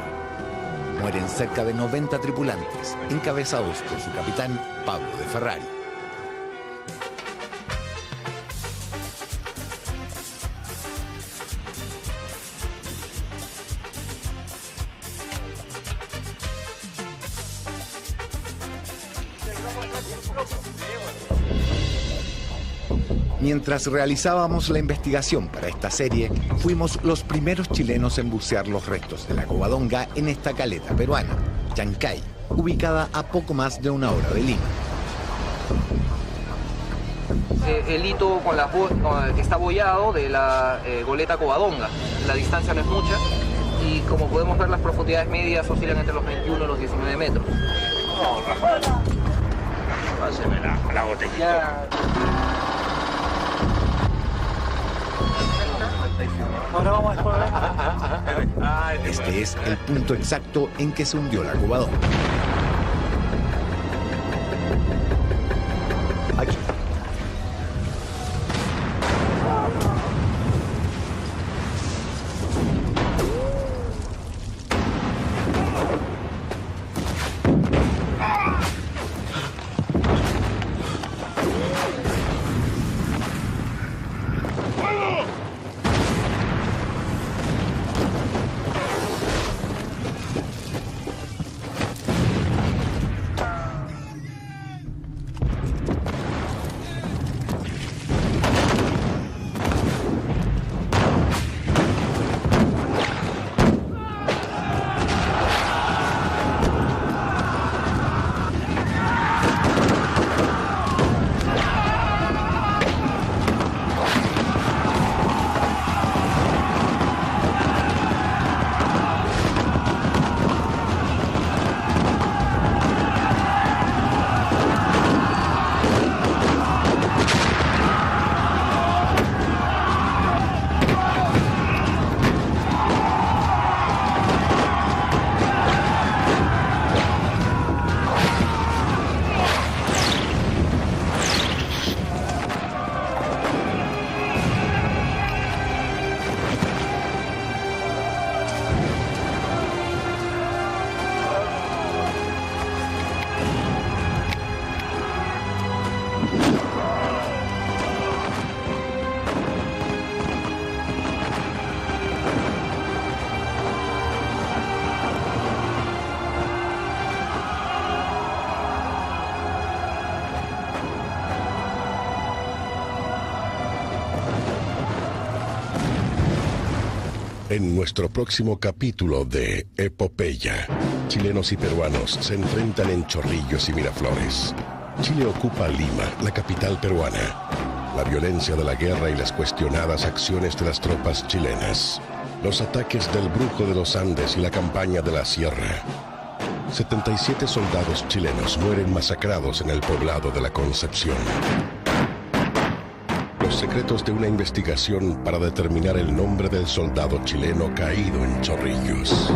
Mueren cerca de 90 tripulantes, encabezados por su capitán Pablo de Ferrari. Mientras realizábamos la investigación para esta serie, fuimos los primeros chilenos en bucear los restos de la Covadonga en esta caleta peruana, Chancay, ubicada a poco más de 1 hora de Lima. El hito que está boyado de la goleta Covadonga. La distancia no es mucha y como podemos ver las profundidades medias oscilan entre los 21 y los 19 metros. No, Rafael. Páseme la botellita. Ahora vamos a explorar. Este es el punto exacto en que se hundió la Covadonga. Aquí. En nuestro próximo capítulo de Epopeya, chilenos y peruanos se enfrentan en Chorrillos y Miraflores. Chile ocupa Lima, la capital peruana. La violencia de la guerra y las cuestionadas acciones de las tropas chilenas. Los ataques del Brujo de los Andes y la campaña de la Sierra. 77 soldados chilenos mueren masacrados en el poblado de la Concepción. Los secretos de una investigación para determinar el nombre del soldado chileno caído en Chorrillos.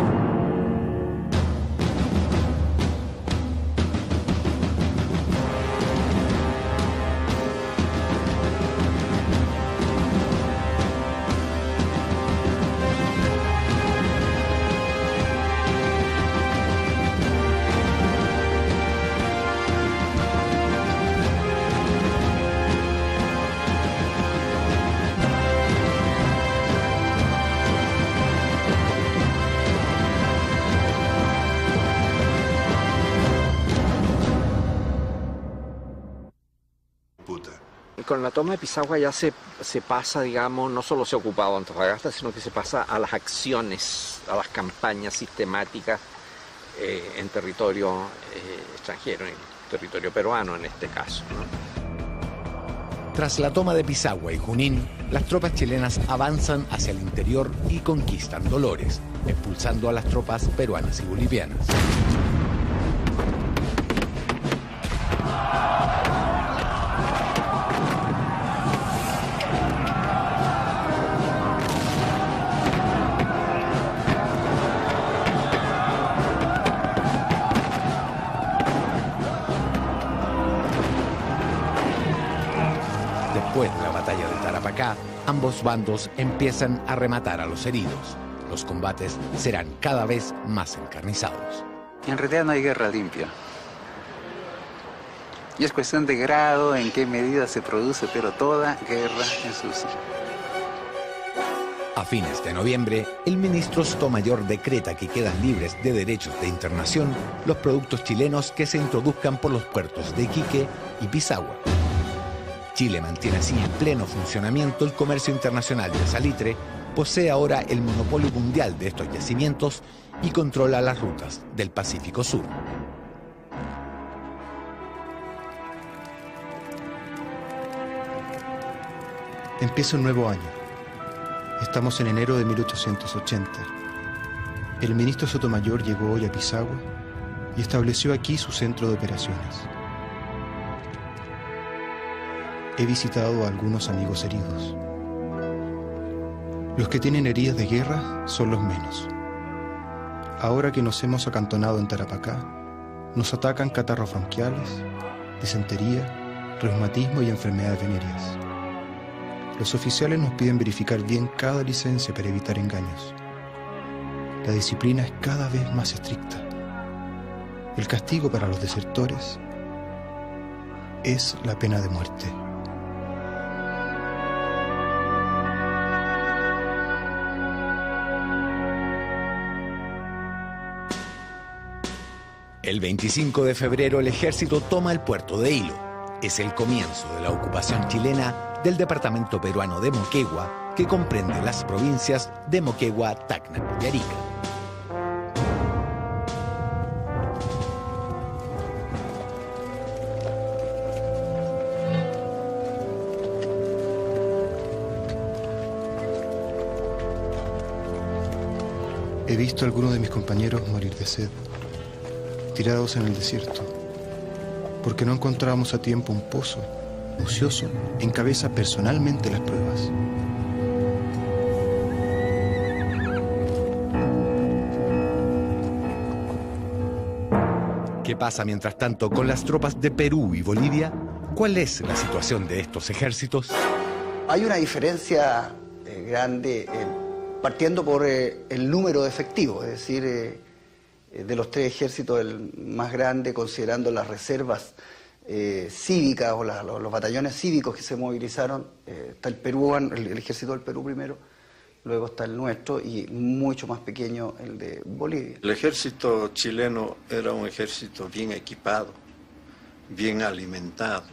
Con la toma de Pisagua ya se pasa, digamos, no solo se ha ocupado Antofagasta, sino que se pasa a las acciones, a las campañas sistemáticas en territorio extranjero, en territorio peruano en este caso, ¿no? Tras la toma de Pisagua y Junín, las tropas chilenas avanzan hacia el interior y conquistan Dolores, expulsando a las tropas peruanas y bolivianas. Tarapacá, ambos bandos empiezan a rematar a los heridos. Los combates serán cada vez más encarnizados. En realidad no hay guerra limpia. Y es cuestión de grado, en qué medida se produce, pero toda guerra es sucia. A fines de noviembre, el ministro Sotomayor decreta que quedan libres de derechos de internación los productos chilenos que se introduzcan por los puertos de Iquique y Pisagua. Chile mantiene así en pleno funcionamiento el comercio internacional de salitre, posee ahora el monopolio mundial de estos yacimientos y controla las rutas del Pacífico Sur. Empieza un nuevo año. Estamos en enero de 1880. El ministro Sotomayor llegó hoy a Pisagua y estableció aquí su centro de operaciones. He visitado a algunos amigos heridos. Los que tienen heridas de guerra son los menos. Ahora que nos hemos acantonado en Tarapacá, nos atacan catarros bronquiales, disentería, reumatismo y enfermedades venéreas. Los oficiales nos piden verificar bien cada licencia para evitar engaños. La disciplina es cada vez más estricta. El castigo para los desertores es la pena de muerte. El 25 de febrero el ejército toma el puerto de Hilo. Es el comienzo de la ocupación chilena del departamento peruano de Moquegua, que comprende las provincias de Moquegua, Tacna y Arica. He visto a algunos de mis compañeros morir de sed, tirados en el desierto, porque no encontrábamos a tiempo un pozo. Ocioso encabeza personalmente las pruebas. ¿Qué pasa mientras tanto con las tropas de Perú y Bolivia? ¿Cuál es la situación de estos ejércitos? Hay una diferencia grande, partiendo por el número de efectivos, es decir, de los tres ejércitos el más grande, considerando las reservas cívicas o los batallones cívicos que se movilizaron. Está el Perú, el ejército del Perú primero, luego está el nuestro y mucho más pequeño el de Bolivia. El ejército chileno era un ejército bien equipado, bien alimentado.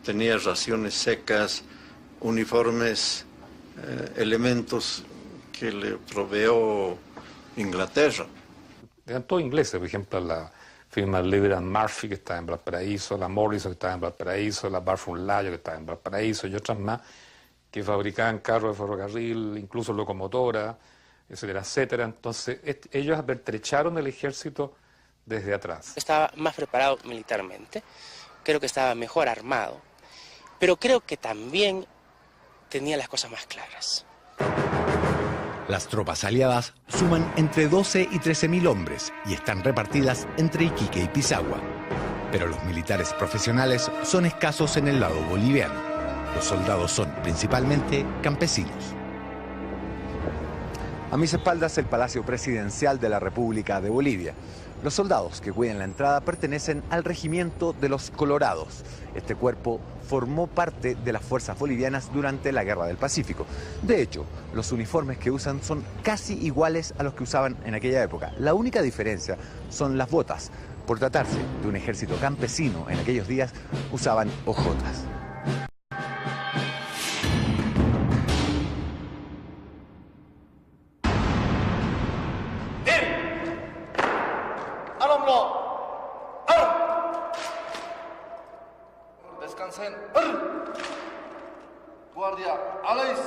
Tenía raciones secas, uniformes, elementos que le proveó Inglaterra. Eran todos ingleses, por ejemplo, la firma Lever & Murphy, que estaba en Valparaíso, la Morrison, que estaba en Valparaíso, la Barfun Layo, que estaba en Valparaíso, y otras más, que fabricaban carros de ferrocarril, incluso locomotoras, etcétera, etcétera. Entonces, ellos apertrecharon el ejército desde atrás. Estaba más preparado militarmente, creo que estaba mejor armado, pero creo que también tenía las cosas más claras. Las tropas aliadas suman entre 12 y 13.000 hombres y están repartidas entre Iquique y Pisagua. Pero los militares profesionales son escasos en el lado boliviano. Los soldados son principalmente campesinos. A mis espaldas el Palacio Presidencial de la República de Bolivia. Los soldados que cuidan la entrada pertenecen al Regimiento de los Colorados. Este cuerpo formó parte de las fuerzas bolivianas durante la Guerra del Pacífico. De hecho, los uniformes que usan son casi iguales a los que usaban en aquella época. La única diferencia son las botas. Por tratarse de un ejército campesino, en aquellos días usaban hojotas. Descansen. Guardia, Alais.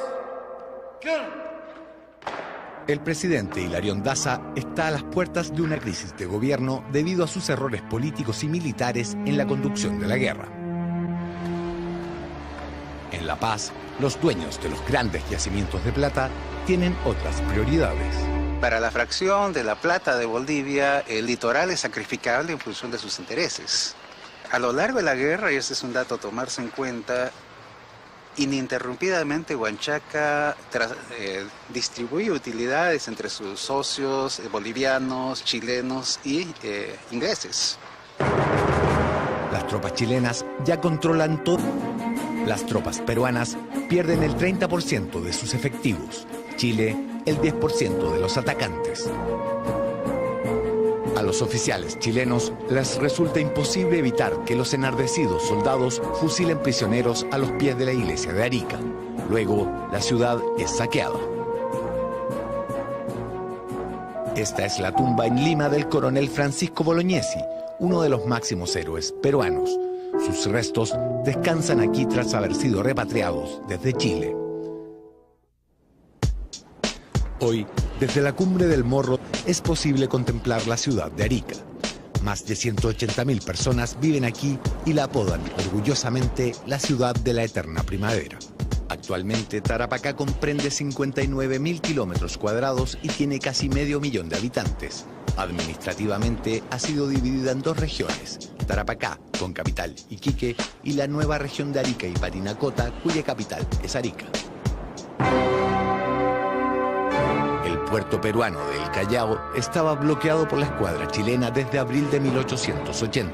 El presidente Hilarión Daza está a las puertas de una crisis de gobierno debido a sus errores políticos y militares en la conducción de la guerra. En La Paz, los dueños de los grandes yacimientos de plata tienen otras prioridades. Para la fracción de la plata de Bolivia, el litoral es sacrificable en función de sus intereses. A lo largo de la guerra, y este es un dato a tomarse en cuenta, Ininterrumpidamente Huanchaca distribuye utilidades entre sus socios bolivianos, chilenos y ingleses. Las tropas chilenas ya controlan todo. Las tropas peruanas pierden el 30% de sus efectivos. Chile, el 10% de los atacantes. A los oficiales chilenos les resulta imposible evitar que los enardecidos soldados fusilen prisioneros a los pies de la iglesia de Arica. Luego, la ciudad es saqueada. Esta es la tumba en Lima del coronel Francisco Bolognesi, uno de los máximos héroes peruanos. Sus restos descansan aquí tras haber sido repatriados desde Chile. Hoy, desde la cumbre del Morro, es posible contemplar la ciudad de Arica. Más de 180.000 personas viven aquí y la apodan orgullosamente la ciudad de la eterna primavera. Actualmente, Tarapacá comprende 59.000 kilómetros cuadrados y tiene casi medio millón de habitantes. Administrativamente ha sido dividida en dos regiones, Tarapacá, con capital Iquique, y la nueva región de Arica y Parinacota, cuya capital es Arica. El puerto peruano de El Callao estaba bloqueado por la escuadra chilena desde abril de 1880.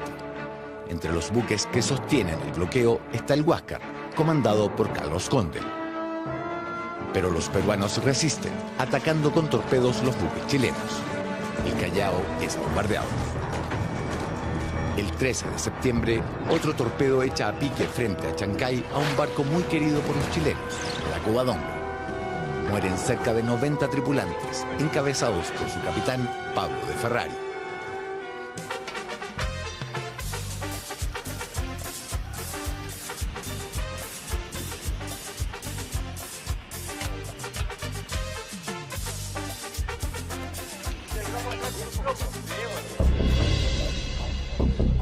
Entre los buques que sostienen el bloqueo está el Huáscar, comandado por Carlos Conde. Pero los peruanos resisten, atacando con torpedos los buques chilenos. El Callao es bombardeado. El 13 de septiembre, otro torpedo echa a pique frente a Chancay a un barco muy querido por los chilenos, la Covadonga. Mueren cerca de 90 tripulantes, encabezados por su capitán, Pablo de Ferrari.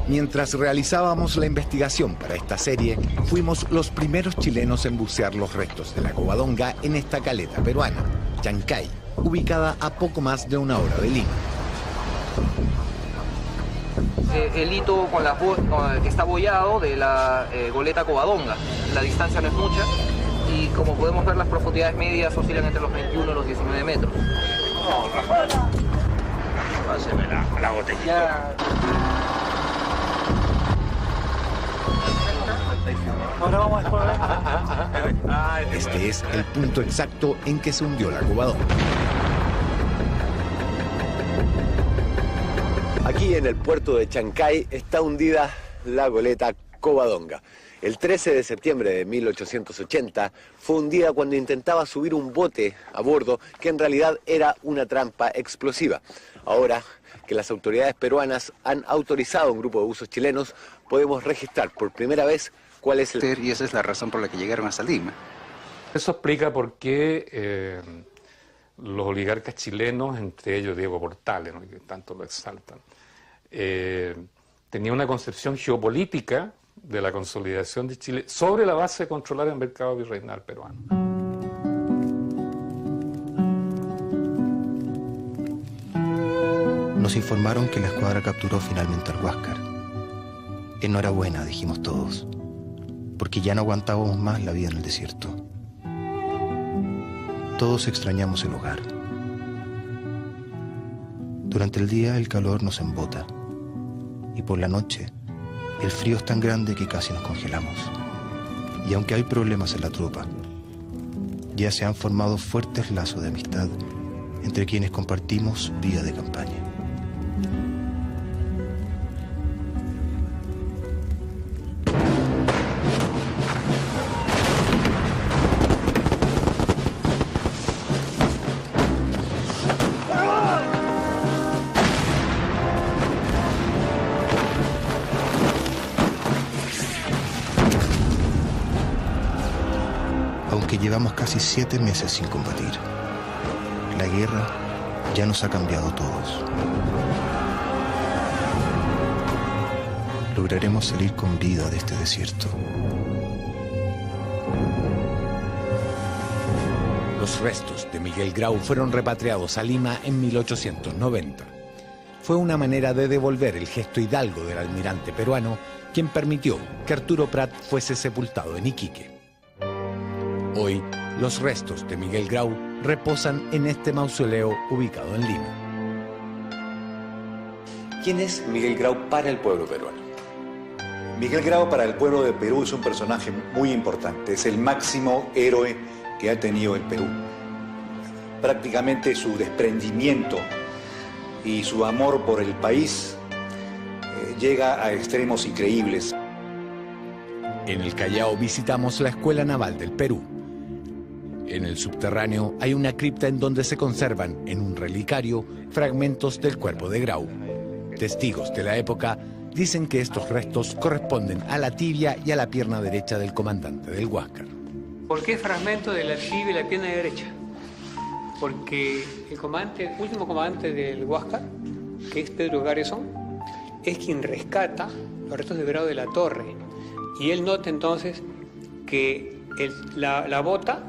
Mientras realizábamos la investigación para esta serie, fuimos los primeros chilenos en bucear los restos de la Covadonga en esta caleta peruana, Chancay, ubicada a poco más de una hora de Lima. El hito que está abollado de la goleta Covadonga. La distancia no es mucha y como podemos ver las profundidades medias oscilan entre los 21 y los 19 metros. No, Rafael. Páseme la botellita. Ahora vamos a explorar. Este es el punto exacto en que se hundió la Covadonga. Aquí en el puerto de Chancay está hundida la goleta Covadonga. El 13 de septiembre de 1880 fue un día cuando intentaba subir un bote a bordo que en realidad era una trampa explosiva. Ahora que las autoridades peruanas han autorizado a un grupo de buzos chilenos, podemos registrar por primera vez cuál es el... Y esa es la razón por la que llegaron hasta Lima. Eso explica por qué los oligarcas chilenos, entre ellos Diego Portales, ¿no?, que tanto lo exaltan, tenían una concepción geopolítica de la consolidación de Chile sobre la base de controlar el mercado virreinal peruano. Nos informaron que la escuadra capturó finalmente al Huáscar. Enhorabuena, dijimos todos, porque ya no aguantábamos más la vida en el desierto. Todos extrañamos el hogar. Durante el día el calor nos embota y por la noche el frío es tan grande que casi nos congelamos. Y aunque hay problemas en la tropa, ya se han formado fuertes lazos de amistad entre quienes compartimos vida de campaña. Aunque llevamos casi 7 meses sin combatir, la guerra ya nos ha cambiado a todos. Lograremos salir con vida de este desierto. Los restos de Miguel Grau fueron repatriados a Lima en 1890. Fue una manera de devolver el gesto hidalgo del almirante peruano, quien permitió que Arturo Prat fuese sepultado en Iquique. Hoy, los restos de Miguel Grau reposan en este mausoleo ubicado en Lima. ¿Quién es Miguel Grau para el pueblo peruano? Miguel Grau para el pueblo de Perú es un personaje muy importante, es el máximo héroe que ha tenido el Perú. Prácticamente su desprendimiento y su amor por el país llega a extremos increíbles. En el Callao visitamos la Escuela Naval del Perú. En el subterráneo hay una cripta en donde se conservan, en un relicario, fragmentos del cuerpo de Grau. Testigos de la época dicen que estos restos corresponden a la tibia y a la pierna derecha del comandante del Huáscar. ¿Por qué fragmento de la tibia y la pierna derecha? Porque el último comandante del Huáscar, que es Pedro Garrison, es quien rescata los restos de Grau de la Torre. Y él nota entonces que la bota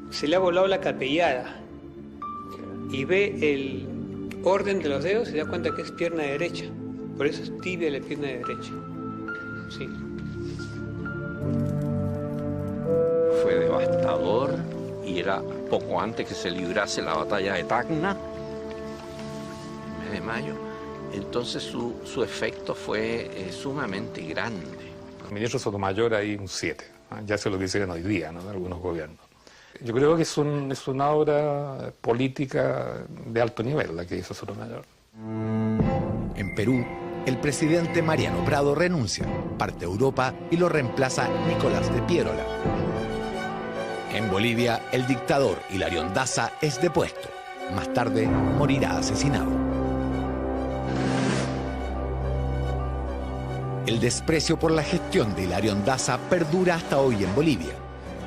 se le ha volado la capellada y ve el orden de los dedos y se da cuenta que es pierna derecha. Por eso es tibia la pierna derecha. Sí. Fue devastador y era poco antes que se librase la batalla de Tacna, el mes de mayo. Entonces su efecto fue sumamente grande. El ministro Sotomayor hay un 7, ya sé lo que hicieron hoy día, ¿no?, en algunos gobiernos. Yo creo que es una obra política de alto nivel la que hizo Sotomayor. En Perú, el presidente Mariano Prado renuncia, parte a Europa y lo reemplaza Nicolás de Piérola. En Bolivia, el dictador Hilarión Daza es depuesto. Más tarde, morirá asesinado. El desprecio por la gestión de Hilarión Daza perdura hasta hoy en Bolivia,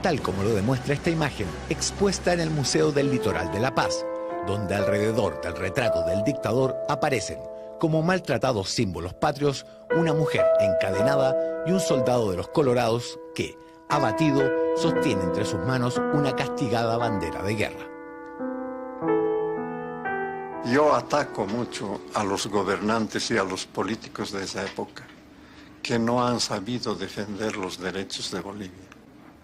tal como lo demuestra esta imagen expuesta en el Museo del Litoral de La Paz, donde alrededor del retrato del dictador aparecen, como maltratados símbolos patrios, una mujer encadenada y un soldado de los Colorados que, abatido, sostiene entre sus manos una castigada bandera de guerra. Yo ataco mucho a los gobernantes y a los políticos de esa época, que no han sabido defender los derechos de Bolivia.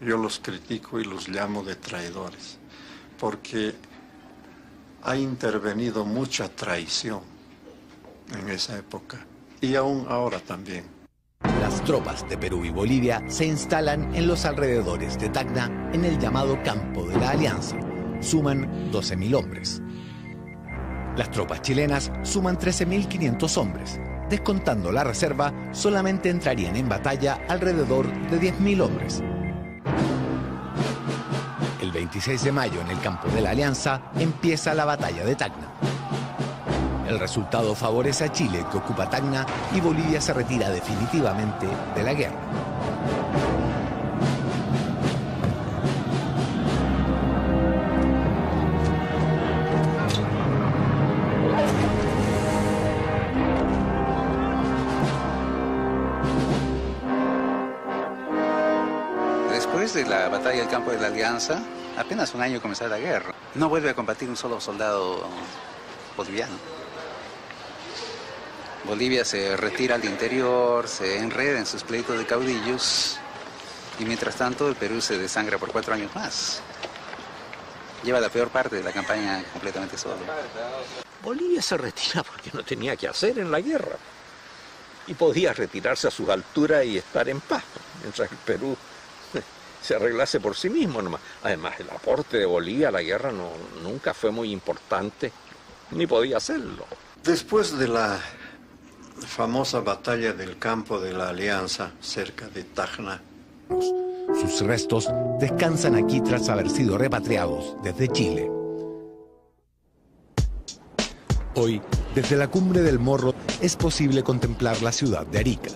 Yo los critico y los llamo de traidores, porque ha intervenido mucha traición en esa época, y aún ahora también. Las tropas de Perú y Bolivia se instalan en los alrededores de Tacna, en el llamado Campo de la Alianza. Suman 12.000 hombres. Las tropas chilenas suman 13.500 hombres. Descontando la reserva, solamente entrarían en batalla alrededor de 10.000 hombres. El 26 de mayo, en el Campo de la Alianza, empieza la batalla de Tacna. El resultado favorece a Chile, que ocupa Tacna, y Bolivia se retira definitivamente de la guerra. Después de la batalla del Campo de la Alianza, apenas un año comenzó la guerra. No vuelve a combatir un solo soldado boliviano. Bolivia se retira al interior, se enreda en sus pleitos de caudillos y mientras tanto el Perú se desangra por 4 años más. Lleva la peor parte de la campaña completamente solo. Bolivia se retira porque no tenía que hacer en la guerra y podía retirarse a su altura y estar en paz, mientras que el Perú se arreglase por sí mismo nomás. Además, el aporte de Bolivia a la guerra nunca fue muy importante, ni podía hacerlo. Después de la famosa batalla del Campo de la Alianza, cerca de Tacna, sus restos descansan aquí tras haber sido repatriados desde Chile. Hoy, desde la cumbre del Morro, es posible contemplar la ciudad de Arica.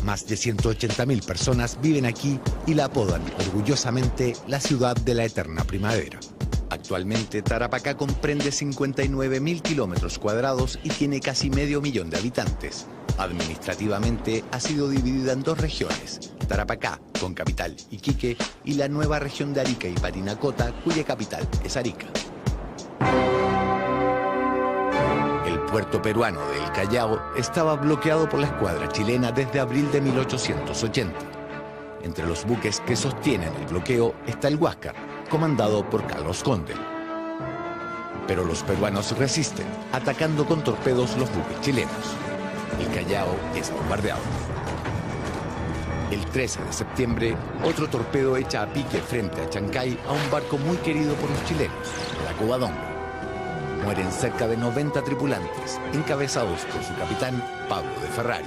Más de 180.000 personas viven aquí y la apodan orgullosamente la ciudad de la eterna primavera. Actualmente, Tarapacá comprende 59.000 kilómetros cuadrados y tiene casi medio millón de habitantes. Administrativamente ha sido dividida en 2 regiones, Tarapacá, con capital Iquique, y la nueva región de Arica y Parinacota, cuya capital es Arica. El puerto peruano de El Callao estaba bloqueado por la escuadra chilena desde abril de 1880. Entre los buques que sostienen el bloqueo está el Huáscar, comandado por Carlos Conde. Pero los peruanos resisten, atacando con torpedos los buques chilenos. El Callao es bombardeado. El 13 de septiembre, otro torpedo echa a pique frente a Chancay a un barco muy querido por los chilenos, la Covadonga. Mueren cerca de 90 tripulantes, encabezados por su capitán, Pablo de Ferrari.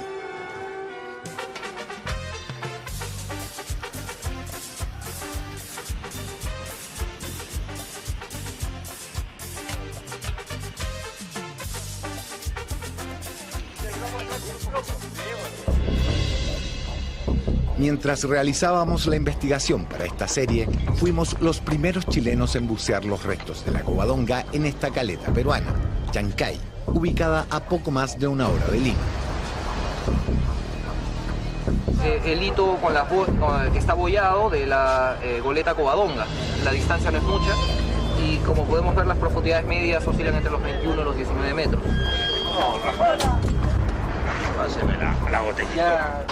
Mientras realizábamos la investigación para esta serie, fuimos los primeros chilenos en bucear los restos de la Covadonga en esta caleta peruana, Chancay, ubicada a poco más de 1 hora de Lima. El hito que está boyado de la goleta Covadonga. La distancia no es mucha y como podemos ver las profundidades medias oscilan entre los 21 y los 19 metros. No, Rafael. Páseme la botellita.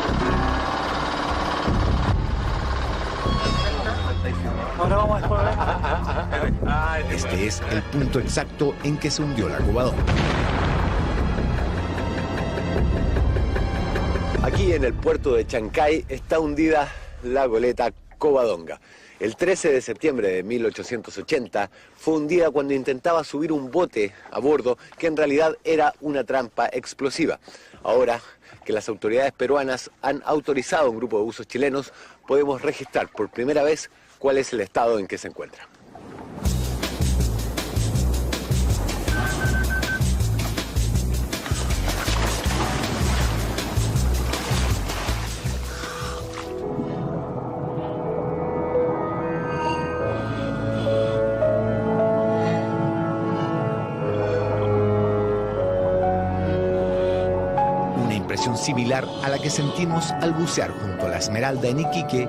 Ahora vamos a explorar. Este es el punto exacto en que se hundió la Covadonga. Aquí en el puerto de Chancay está hundida la goleta Covadonga. El 13 de septiembre de 1880 fue hundida cuando intentaba subir un bote a bordo que en realidad era una trampa explosiva. Ahora que las autoridades peruanas han autorizado a un grupo de buzos chilenos, podemos registrar por primera vez cuál es el estado en que se encuentra. Una impresión similar a la que sentimos al bucear junto a la Esmeralda en Iquique